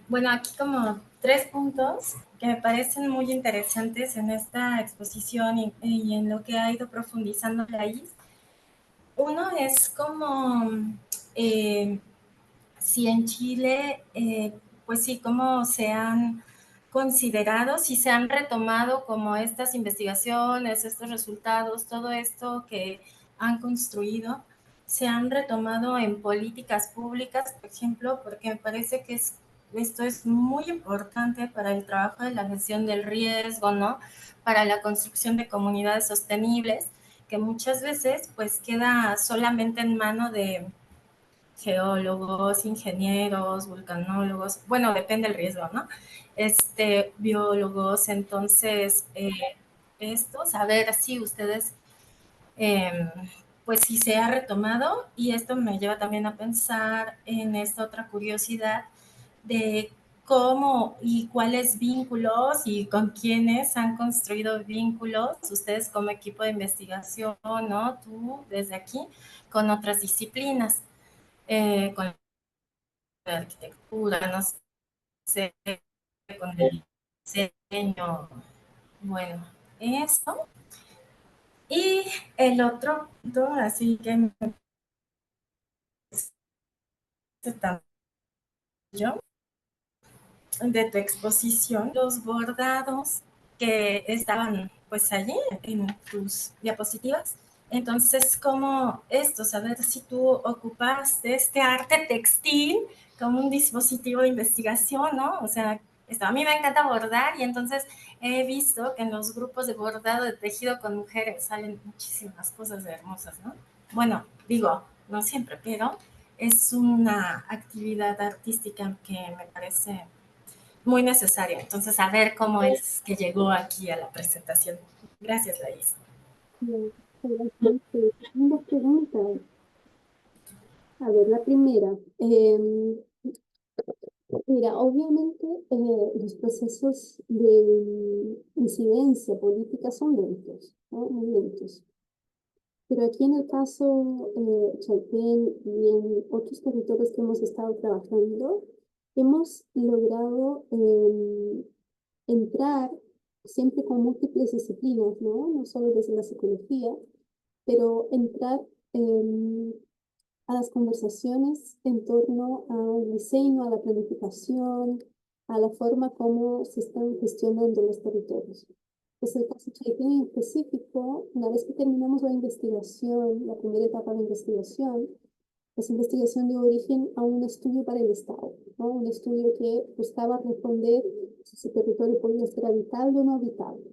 Bueno, aquí como 3 puntos que me parecen muy interesantes en esta exposición y en lo que ha ido profundizando Laís. Uno es como si en Chile, pues sí, cómo se han considerado, si se han retomado como estas investigaciones, estos resultados, todo esto que han construido, se han retomado en políticas públicas, por ejemplo, porque me parece que esto es muy importante para el trabajo de la gestión del riesgo, ¿no? Para la construcción de comunidades sostenibles, que muchas veces pues queda solamente en mano de geólogos, ingenieros, vulcanólogos, bueno, depende del riesgo, ¿no? Biólogos, entonces, esto, saber si ustedes, pues si se ha retomado, y esto me lleva también a pensar en esta otra curiosidad de cómo y cuáles vínculos y con quiénes han construido vínculos ustedes como equipo de investigación, ¿no? Tú desde aquí, con otras disciplinas, con de arquitectura, no sé, con el diseño, bueno, eso. Y el otro punto, así que me yo, de tu exposición, los bordados que estaban pues allí en tus diapositivas. Entonces, como esto, saber si tú ocupaste este arte textil como un dispositivo de investigación, ¿no? O sea, A mí me encanta bordar y entonces he visto que en los grupos de bordado de tejido con mujeres salen muchísimas cosas hermosas, ¿no? Bueno, digo, no siempre, pero es una actividad artística que me parece muy necesaria. Entonces, a ver cómo es que llegó aquí a la presentación. Gracias, Laís. Bien, bastante. Una pregunta. A ver, la primera. Mira, obviamente los procesos de incidencia política son lentos, ¿no? Muy lentos. Pero aquí en el caso Chaltén y en otros territorios que hemos estado trabajando, hemos logrado entrar siempre con múltiples disciplinas, ¿no? No solo desde la psicología, pero entrar a las conversaciones en torno al diseño, a la planificación, a la forma como se están gestionando los territorios. Pues el caso Chaitén en específico, una vez que terminamos la investigación, la primera etapa de investigación, esa investigación dio origen a un estudio para el Estado, ¿no? Un estudio que buscaba responder si su territorio podía ser habitable o no habitable.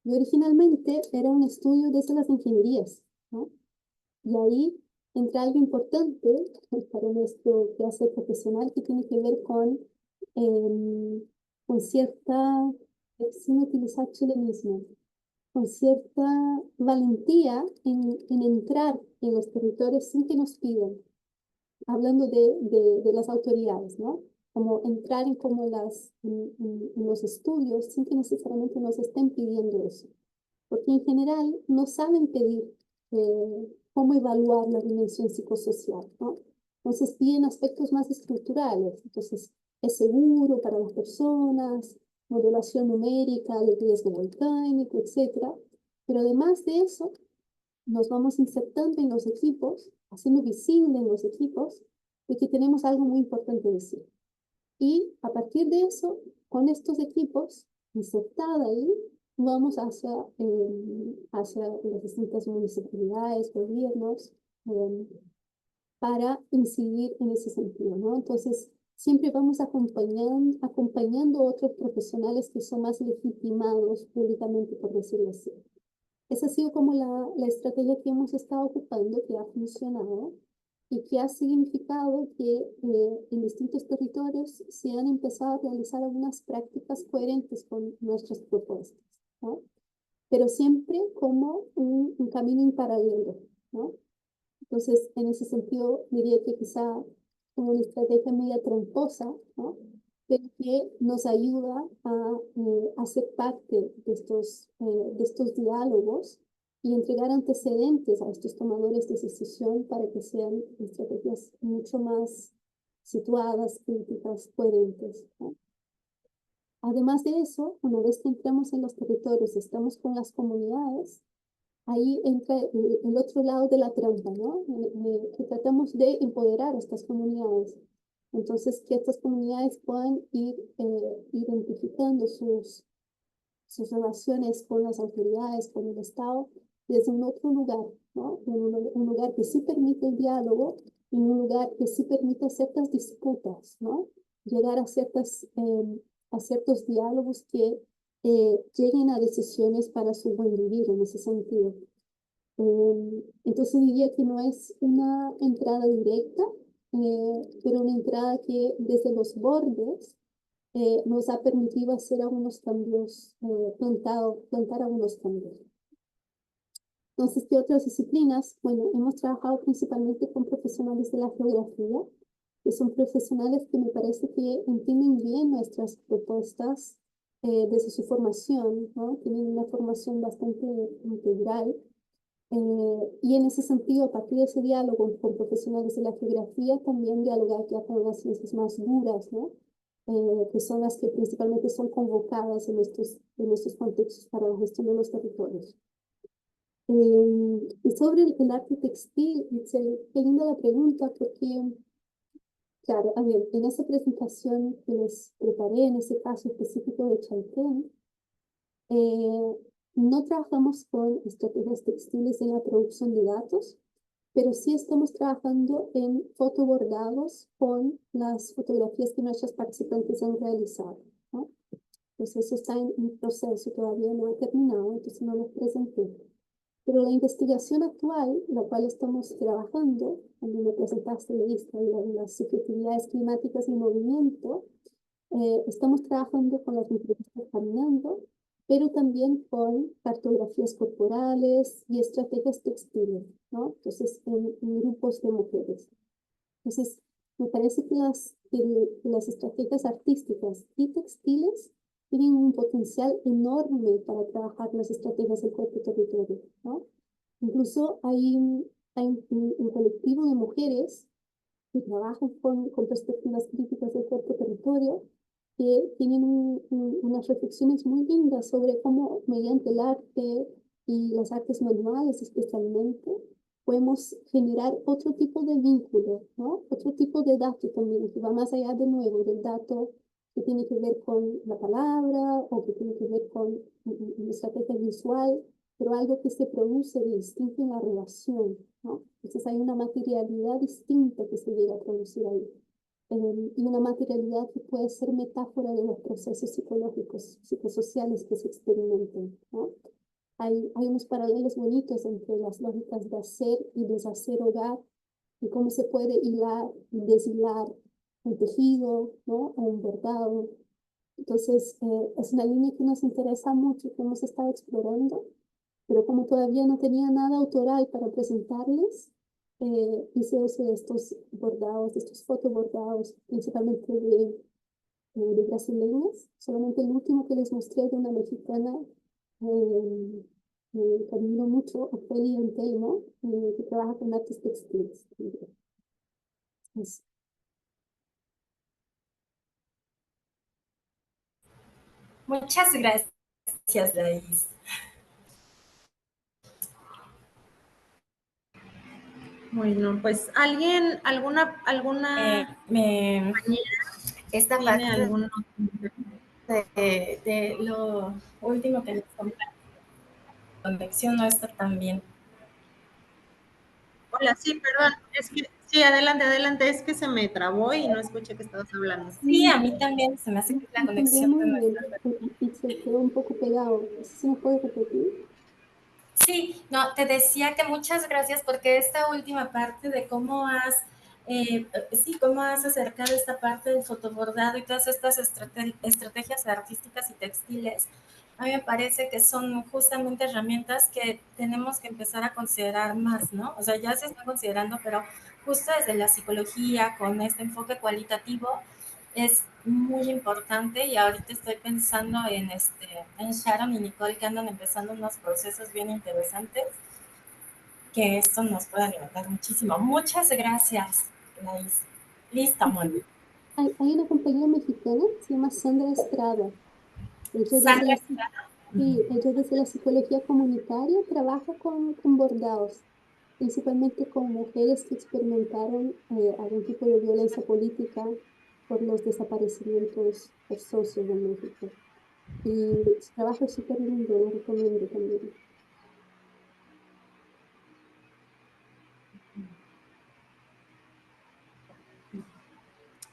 Y originalmente era un estudio desde las ingenierías, ¿no? Y ahí entra algo importante para nuestro quehacer profesional que tiene que ver con cierta, sin utilizar chilenismo, con cierta valentía en entrar en los territorios sin que nos pidan, hablando de las autoridades, ¿no? Como entrar en los estudios sin que necesariamente nos estén pidiendo eso. Porque en general no saben pedir cómo evaluar la dimensión psicosocial, ¿no? Entonces piden aspectos más estructurales. Entonces, es seguro para las personas, modulación numérica del riesgo volcánico, etc. Pero además de eso, nos vamos insertando en los equipos, haciendo visible en los equipos de que tenemos algo muy importante que decir. Y a partir de eso, con estos equipos insertada ahí, vamos hacia las distintas municipalidades, gobiernos, para incidir en ese sentido, ¿no? Entonces, siempre vamos acompañando a otros profesionales que son más legitimados públicamente, por decirlo así. Esa ha sido como la estrategia que hemos estado ocupando, que ha funcionado y que ha significado que en distintos territorios se han empezado a realizar algunas prácticas coherentes con nuestras propuestas, ¿no? Pero siempre como un camino en paralelo, ¿no? Entonces, en ese sentido, diría que quizá como una estrategia media tramposa, ¿no? Pero que nos ayuda a ser parte de estos diálogos y entregar antecedentes a estos tomadores de decisión para que sean estrategias mucho más situadas, críticas, coherentes, ¿no? Además de eso, una vez que entramos en los territorios, estamos con las comunidades, ahí entra el otro lado de la trampa, ¿no? Que tratamos de empoderar a estas comunidades. Entonces, que estas comunidades puedan ir identificando sus relaciones con las autoridades, con el Estado, desde un otro lugar, ¿no? Un lugar que sí permite el diálogo y un lugar que sí permite ciertas disputas, ¿no? Llegar a ciertos diálogos que lleguen a decisiones para su buen vivir en ese sentido. Entonces diría que no es una entrada directa, pero una entrada que desde los bordes nos ha permitido hacer algunos cambios, plantar algunos cambios. Entonces, ¿qué otras disciplinas? Bueno, hemos trabajado principalmente con profesionales de la geografía, que son profesionales que me parece que entienden bien nuestras propuestas desde su formación, ¿no? Tienen una formación bastante integral. Y en ese sentido, a partir de ese diálogo con profesionales de la geografía, también dialogar ya con las ciencias más duras, ¿no? Que son las que principalmente son convocadas en estos contextos para la gestión de los territorios. Y sobre el arte textil, qué linda la pregunta, porque, claro, a ver, en esa presentación que les preparé, en ese caso específico de Chaitén, no trabajamos con estrategias textiles en la producción de datos, pero sí estamos trabajando en fotobordados con las fotografías que nuestros participantes han realizado, ¿no? Pues eso está en un proceso, todavía no ha terminado, entonces no los presenté. Pero la investigación actual, la cual estamos trabajando, cuando me presentaste la lista de las subjetividades climáticas y movimiento, estamos trabajando con las entrevistas caminando, pero también con cartografías corporales y estrategias textiles, ¿no? Entonces, en grupos de mujeres. Entonces, me parece que las estrategias artísticas y textiles tienen un potencial enorme para trabajar las estrategias del cuerpo-territorio, ¿no? Incluso hay un colectivo de mujeres que trabajan con perspectivas críticas del cuerpo-territorio, que tienen unas reflexiones muy lindas sobre cómo mediante el arte y las artes manuales especialmente, podemos generar otro tipo de vínculo, ¿no? Otro tipo de dato también, que va más allá de nuevo del dato que tiene que ver con la palabra o que tiene que ver con una estrategia visual, pero algo que se produce de distinto en la relación, ¿no? Entonces hay una materialidad distinta que se llega a producir ahí. Y una materialidad que puede ser metáfora de los procesos psicológicos, psicosociales que se experimentan, ¿no? Hay unos paralelos bonitos entre las lógicas de hacer y deshacer hogar y cómo se puede hilar y deshilar un tejido, ¿no? O un bordado. Entonces, es una línea que nos interesa mucho, que hemos estado explorando, pero como todavía no tenía nada autoral para presentarles, hice uso de estos bordados, de estos fotobordados, principalmente de brasileñas. Solamente el último que les mostré de una mexicana, que admiro mucho, Ofelia Antelmo, que trabaja con artes textiles. Entonces, Muchas gracias, Laís. Bueno, pues alguna Esta tiene parte algún... de lo último que les compartí, la conexión no está tan bien. Hola, sí, perdón, es que sí, adelante, adelante, es que se me trabó y no escuché que estabas hablando. Sí, a mí también se me hace que la entendió conexión de muy bien nuestra... y se quedó un poco pegado. ¿Sí me puede repetir? Sí, no, te decía que muchas gracias porque esta última parte de cómo cómo has acercado esta parte del fotobordado y todas estas estrategias artísticas y textiles, a mí me parece que son justamente herramientas que tenemos que empezar a considerar más, ¿no? O sea, ya se están considerando, pero justo desde la psicología, con este enfoque cualitativo, es muy importante y ahorita estoy pensando en Sharon y Nicole que andan empezando unos procesos bien interesantes que esto nos puede alimentar muchísimo. Muchas gracias, Laís. Listo, Moni. Hay una compañera mexicana que se llama Sandra Estrada. Ella desde Sandra, la, sí, ella desde la psicología comunitaria trabaja con bordados, principalmente con mujeres que experimentaron algún tipo de violencia política por los desaparecimientos forzosos en México. Y su trabajo es súper lindo, lo recomiendo también.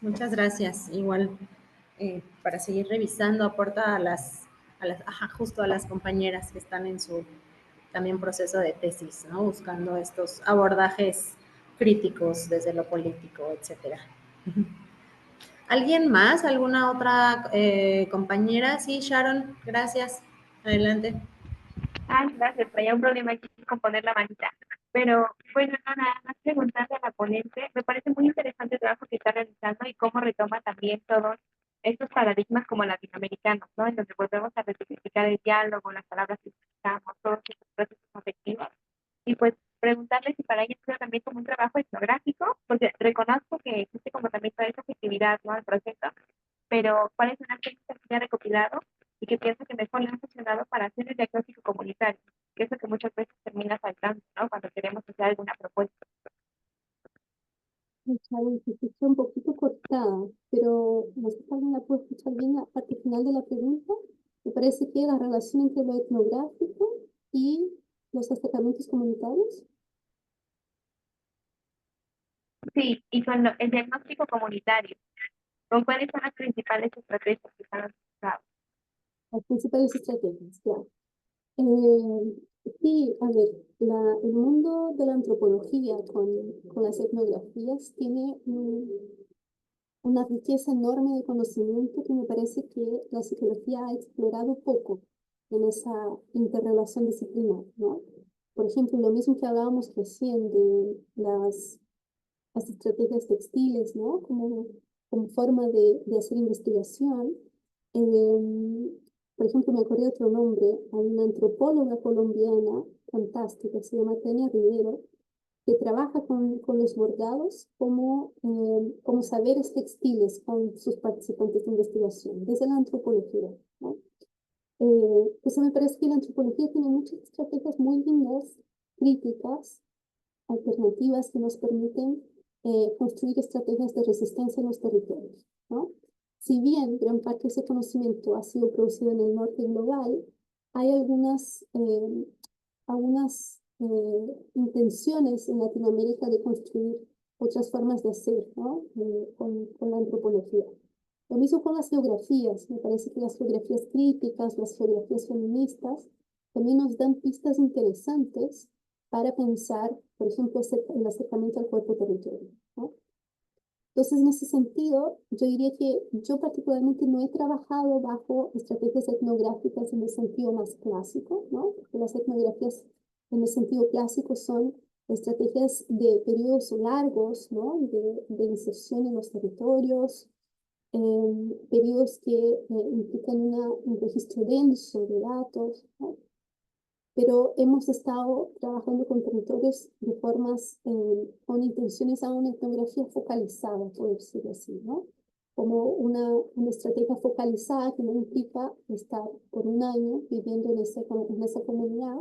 Muchas gracias. Igual, para seguir revisando, aporta justo a las compañeras que están en su también proceso de tesis, ¿no? Buscando estos abordajes críticos desde lo político, etcétera. ¿Alguien más? ¿Alguna otra compañera? Sí, Sharon, gracias. Adelante. Ah, gracias, traía un problema aquí con poner la manita. Pero bueno, no, nada más preguntarle a la ponente, me parece muy interesante el trabajo que está realizando y cómo retoma también todos estos paradigmas como latinoamericanos, ¿no? En donde volvemos a resignificar el diálogo, las palabras que utilizamos, todos estos procesos afectivos. Y pues preguntarle si para ella es también como un trabajo etnográfico, porque reconozco que existe como también toda esa afectividad, ¿no? Al proceso, pero ¿cuáles son las técnicas que ha recopilado y que pienso que mejor le han funcionado para hacer el diagnóstico comunitario, que es lo que muchas veces termina faltando, ¿no? Cuando queremos hacer alguna propuesta. Sharon, se escucha un poquito cortada, pero no sé si alguien la puede escuchar bien la parte final de la pregunta. Me parece que la relación entre lo etnográfico y los acercamientos comunitarios. Sí, y con el diagnóstico comunitario, ¿con cuáles son las principales estrategias que están utilizadas? Las principales estrategias, claro. Sí, a ver, el mundo de la antropología con las etnografías tiene una riqueza enorme de conocimiento que me parece que la psicología ha explorado poco en esa interrelación disciplinar, ¿no? Por ejemplo, lo mismo que hablábamos recién de las estrategias textiles, ¿no? Como forma de hacer investigación. Por ejemplo, me acordé de otro nombre, hay una antropóloga colombiana fantástica, se llama Tania Rivero, que trabaja con los bordados como saberes textiles con sus participantes de investigación, desde la antropología, ¿no? Eso me parece que la antropología tiene muchas estrategias muy lindas, críticas, alternativas que nos permiten construir estrategias de resistencia en los territorios, ¿no? Si bien gran parte de ese conocimiento ha sido producido en el norte global, hay algunas intenciones en Latinoamérica de construir otras formas de hacer, ¿no? Con la antropología. Lo mismo con las geografías. Me parece que las geografías críticas, las geografías feministas, también nos dan pistas interesantes para pensar, por ejemplo, el acercamiento al cuerpo territorio, ¿no? Entonces, en ese sentido, yo diría que yo particularmente no he trabajado bajo estrategias etnográficas en el sentido más clásico, ¿no? Porque las etnografías en el sentido clásico son estrategias de periodos largos, ¿no? De inserción en los territorios, periodos que implican un registro denso de datos, ¿no? Pero hemos estado trabajando con territorios de formas, con intenciones a una etnografía focalizada, por decirlo así, ¿no? Como una estrategia focalizada que no implica estar por un año viviendo en esa comunidad,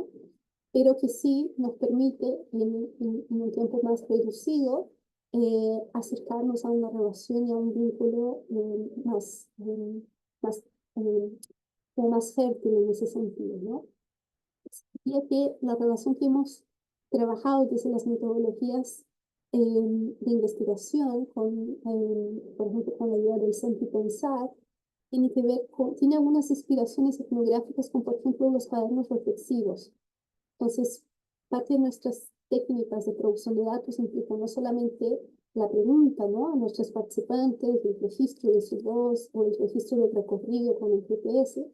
pero que sí nos permite en un tiempo más reducido acercarnos a una relación y a un vínculo más, como más fértil en ese sentido, ¿no? Diría que la relación que hemos trabajado desde las metodologías de investigación, por ejemplo, con la ayuda del Sentipensar, tiene que ver tiene algunas inspiraciones etnográficas, como por ejemplo los cuadernos reflexivos. Entonces, parte de nuestras técnicas de producción de datos implica no solamente la pregunta, ¿no?, a nuestros participantes, el registro de su voz o el registro del recorrido con el GPS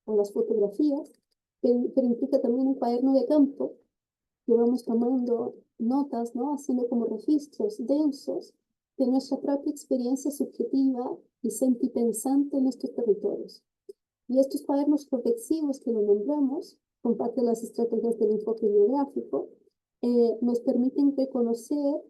o las fotografías, pero implica también un cuaderno de campo que vamos tomando notas, ¿no?, haciendo como registros densos de nuestra propia experiencia subjetiva y sentipensante en estos territorios. Y estos cuadernos reflexivos que lo nombramos, con parte de las estrategias del enfoque biográfico, nos permiten reconocer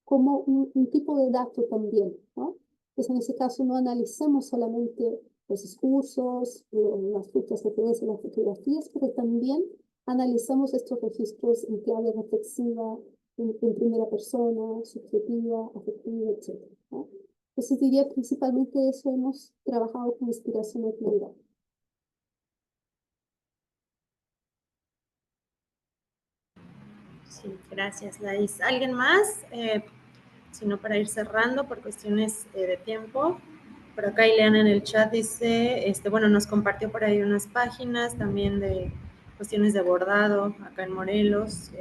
como un tipo de dato también, ¿no? Pues en ese caso no analizamos solamente los discursos, las frutas GPS, las fotografías, pero también analizamos estos registros en clave reflexiva, en primera persona, subjetiva, afectiva, etc., ¿no? Entonces diría principalmente eso hemos trabajado con inspiración etnográfica. Sí, gracias, Laís. ¿Alguien más? Sino para ir cerrando por cuestiones de tiempo. Por acá Ileana en el chat dice, bueno, nos compartió por ahí unas páginas también de cuestiones de bordado acá en Morelos.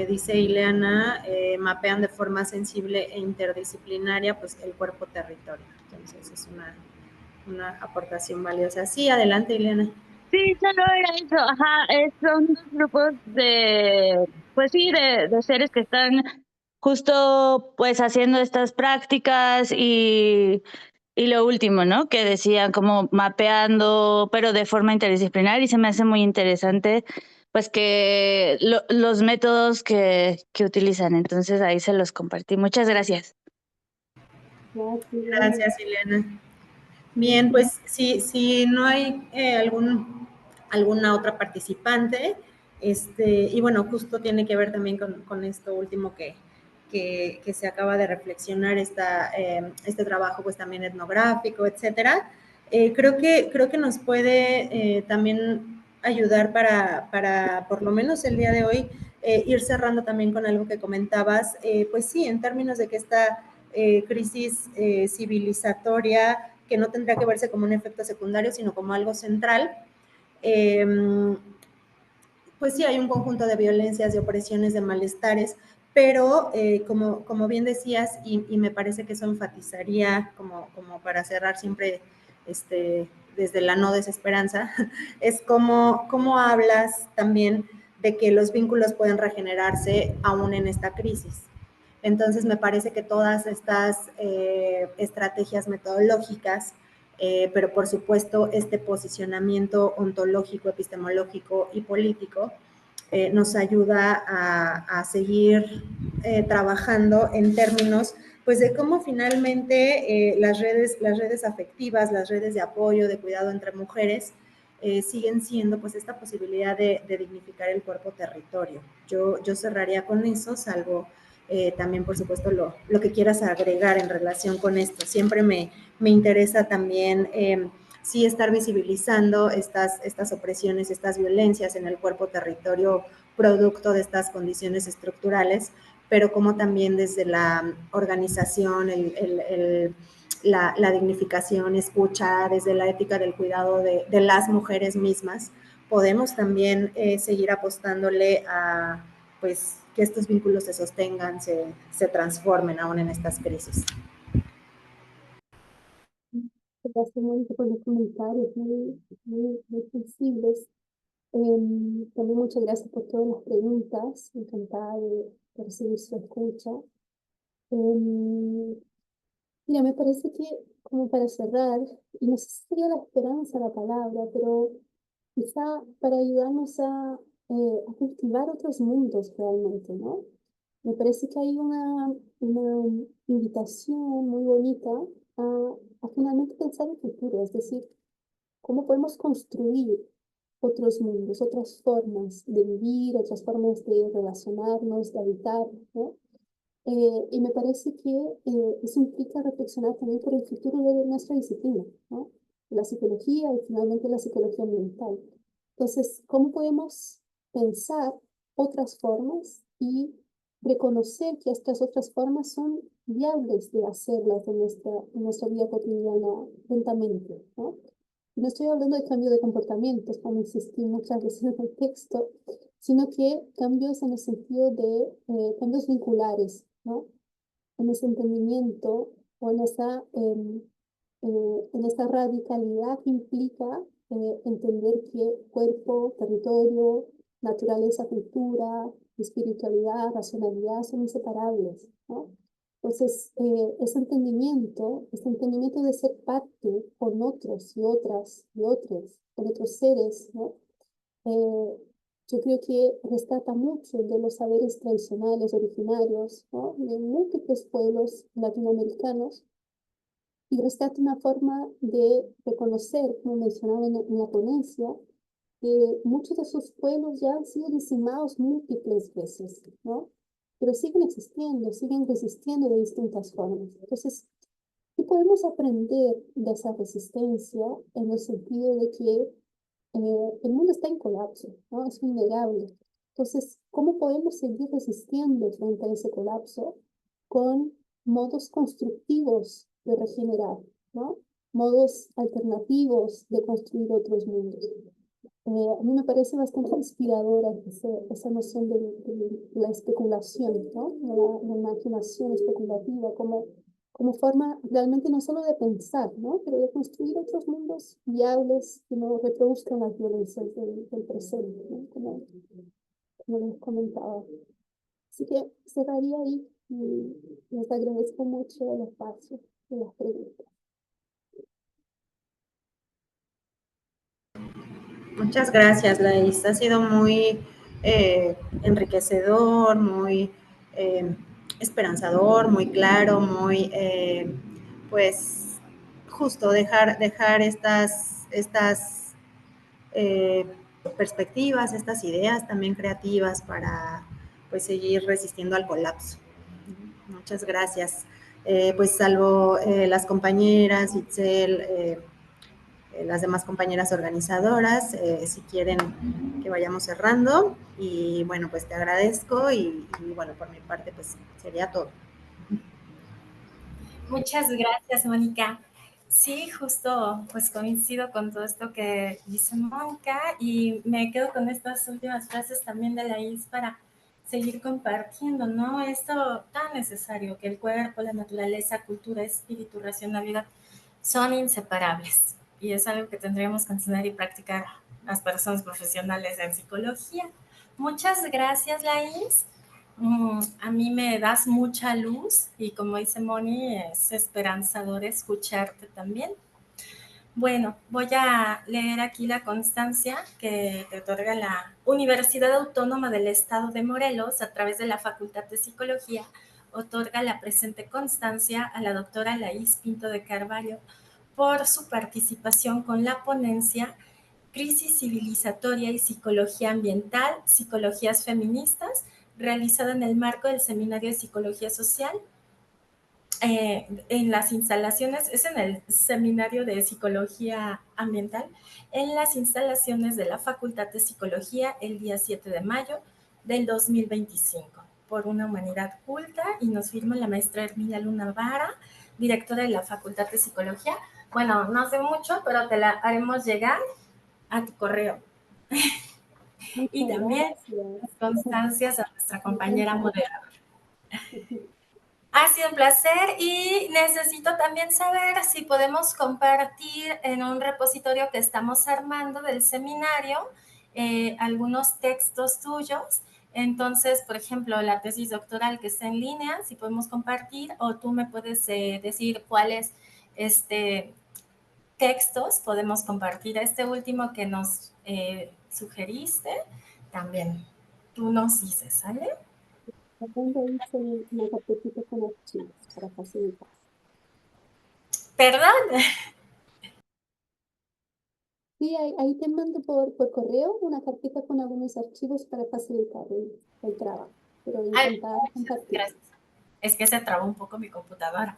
Dice Ileana, mapean de forma sensible e interdisciplinaria pues el cuerpo-territorio. Entonces es una aportación valiosa. Sí, adelante, Ileana. Sí, solo era eso, ajá, son dos grupos pues sí, de seres que están justo pues haciendo estas prácticas y lo último, ¿no? Que decían como mapeando, pero de forma interdisciplinar, y se me hace muy interesante pues que los métodos que utilizan. Entonces ahí se los compartí. Muchas gracias. Gracias, Ileana. Bien, pues si no hay alguna otra participante, y bueno, justo tiene que ver también con esto último que se acaba de reflexionar, este trabajo pues también etnográfico, etcétera. Creo que nos puede también ayudar para por lo menos el día de hoy ir cerrando también con algo que comentabas, pues sí, en términos de que esta crisis civilizatoria que no tendría que verse como un efecto secundario, sino como algo central. Pues sí, hay un conjunto de violencias, de opresiones, de malestares, pero como bien decías, y me parece que eso enfatizaría como para cerrar siempre desde la no desesperanza, es cómo hablas también de que los vínculos pueden regenerarse aún en esta crisis. Entonces me parece que todas estas estrategias metodológicas, pero por supuesto este posicionamiento ontológico, epistemológico y político, nos ayuda a seguir trabajando en términos pues de cómo finalmente las redes afectivas, las redes de apoyo, de cuidado entre mujeres, siguen siendo pues esta posibilidad de dignificar el cuerpo territorio. Yo cerraría con eso, salvo también por supuesto lo que quieras agregar en relación con esto. Siempre me interesa también sí estar visibilizando estas opresiones, estas violencias en el cuerpo territorio producto de estas condiciones estructurales, pero como también desde la organización, la dignificación, escucha, desde la ética del cuidado de las mujeres mismas, podemos también seguir apostándole a pues, que estos vínculos se sostengan, se transformen aún en estas crisis. Gracias, Mónica, por los comentarios muy sensibles. También muchas gracias por todas las preguntas. Encantada de recibir su escucha. Mira, me parece que, como para cerrar, y no sé si sería la esperanza la palabra, pero quizá para ayudarnos a cultivar otros mundos realmente, ¿no? Me parece que hay una invitación muy bonita a finalmente pensar el futuro, es decir, cómo podemos construir otros mundos, otras formas de vivir, otras formas de relacionarnos, de habitar, ¿no? Y me parece que eso implica reflexionar también por el futuro de nuestra disciplina, ¿no? La psicología y finalmente la psicología ambiental. Entonces, ¿cómo podemos pensar otras formas y reconocer que estas otras formas son viables de hacerlas en nuestra vida cotidiana lentamente, ¿no? No estoy hablando de cambio de comportamientos, como insistí muchas veces en el texto, sino que cambios en el sentido de cambios vinculares, ¿no? En ese entendimiento o en esa radicalidad que implica entender que cuerpo, territorio, naturaleza, cultura, espiritualidad, racionalidad son inseparables, ¿no? Entonces, ese entendimiento de ser parte con otros y otras y otros, con otros seres, ¿no? Yo creo que rescata mucho de los saberes tradicionales, originarios, ¿no? De múltiples pueblos latinoamericanos y rescata una forma de reconocer, como mencionaba en la ponencia, que muchos de esos pueblos ya han sido decimados múltiples veces, ¿no? Pero siguen existiendo, siguen resistiendo de distintas formas. Entonces, ¿qué podemos aprender de esa resistencia en el sentido de que el mundo está en colapso, ¿no? Es innegable. Entonces, ¿cómo podemos seguir resistiendo frente a ese colapso con modos constructivos de regenerar, ¿no? Modos alternativos de construir otros mundos? A mí me parece bastante inspiradora esa noción de la especulación, ¿no? La imaginación especulativa como forma realmente no solo de pensar, ¿no? Pero de construir otros mundos viables que no reproduzcan las violencias del presente, ¿no? Como les comentaba. Así que cerraría ahí y les agradezco mucho el espacio y las preguntas. Muchas gracias, Laís. Ha sido muy enriquecedor, muy esperanzador, muy claro, muy, pues, justo dejar estas perspectivas, estas ideas también creativas para, pues, seguir resistiendo al colapso. Muchas gracias. Pues, salvo las compañeras, Itzel, las demás compañeras organizadoras, si quieren que vayamos cerrando. Y bueno, pues te agradezco y bueno, por mi parte, pues sería todo. Muchas gracias, Mónica. Sí, justo, pues coincido con todo esto que dice Mónica y me quedo con estas últimas frases también de la IS para seguir compartiendo, ¿no? Esto tan necesario, que el cuerpo, la naturaleza, cultura, espíritu, racionalidad son inseparables y es algo que tendríamos que enseñar y practicar las personas profesionales en psicología. Muchas gracias, Laís. A mí me das mucha luz y como dice Moni, es esperanzador escucharte también. Bueno, voy a leer aquí la constancia que te otorga la Universidad Autónoma del Estado de Morelos a través de la Facultad de Psicología. Otorga la presente constancia a la doctora Laís Pinto de Carvalho por su participación con la ponencia Crisis Civilizatoria y Psicología Ambiental, Psicologías Feministas, realizada en el marco del Seminario de Psicología Social en las instalaciones, es en el Seminario de Psicología Ambiental, en las instalaciones de la Facultad de Psicología el día 7 de mayo del 2025, por una humanidad culta, y nos firma la maestra Herminia Luna Vara, directora de la Facultad de Psicología. Bueno, no sé mucho, pero te la haremos llegar a tu correo. Y Muchas también gracias. constancias a nuestra compañera Encantado. moderadora. Ha sido un placer y necesito también saber si podemos compartir en un repositorio que estamos armando del seminario algunos textos tuyos. Entonces, por ejemplo, la tesis doctoral que está en línea, si podemos compartir, o tú me puedes decir cuáles textos podemos compartir. Este último que nos sugeriste, también tú nos dices, ¿sale? También hice una carpetita con archivos para facilitar. Perdón. Sí, ahí te mando por correo una carpeta con algunos archivos para facilitar el trabajo. Pero encantada de compartir. Gracias. Es que se trabó un poco mi computadora,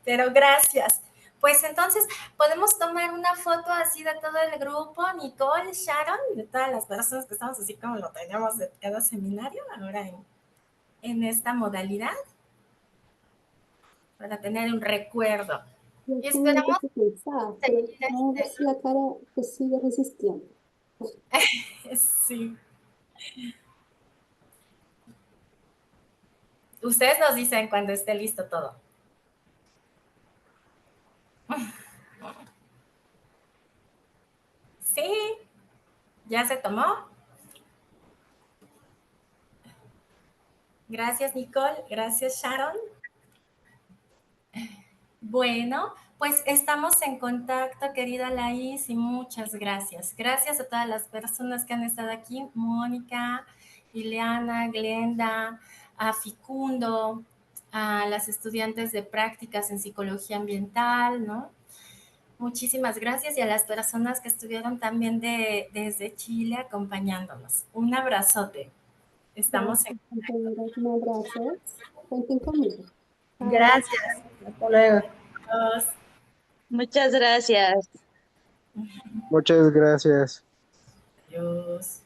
pero gracias. Pues entonces, podemos tomar una foto así de todo el grupo, Nicole, Sharon, de todas las personas que estamos así como lo teníamos de cada seminario, ahora en esta modalidad, para tener un recuerdo. Yo Y tengo esperamos que pensar, pero vamos a ver si la cara pues sigue resistiendo. sí. Ustedes nos dicen cuando esté listo todo. Sí, ya se tomó. Gracias, Nicole. Gracias, Sharon. Bueno, pues estamos en contacto, querida Laís, y muchas gracias. Gracias a todas las personas que han estado aquí, Mónica, Ileana, Glenda, a Ficundo, a las estudiantes de prácticas en psicología ambiental, ¿no? Muchísimas gracias y a las personas que estuvieron también desde Chile acompañándonos. Un abrazote. Estamos en Compañeros, un abrazo. Cuenten conmigo. Chao. Gracias. Hasta luego. contacto. Muchas gracias. Muchas gracias. Adiós.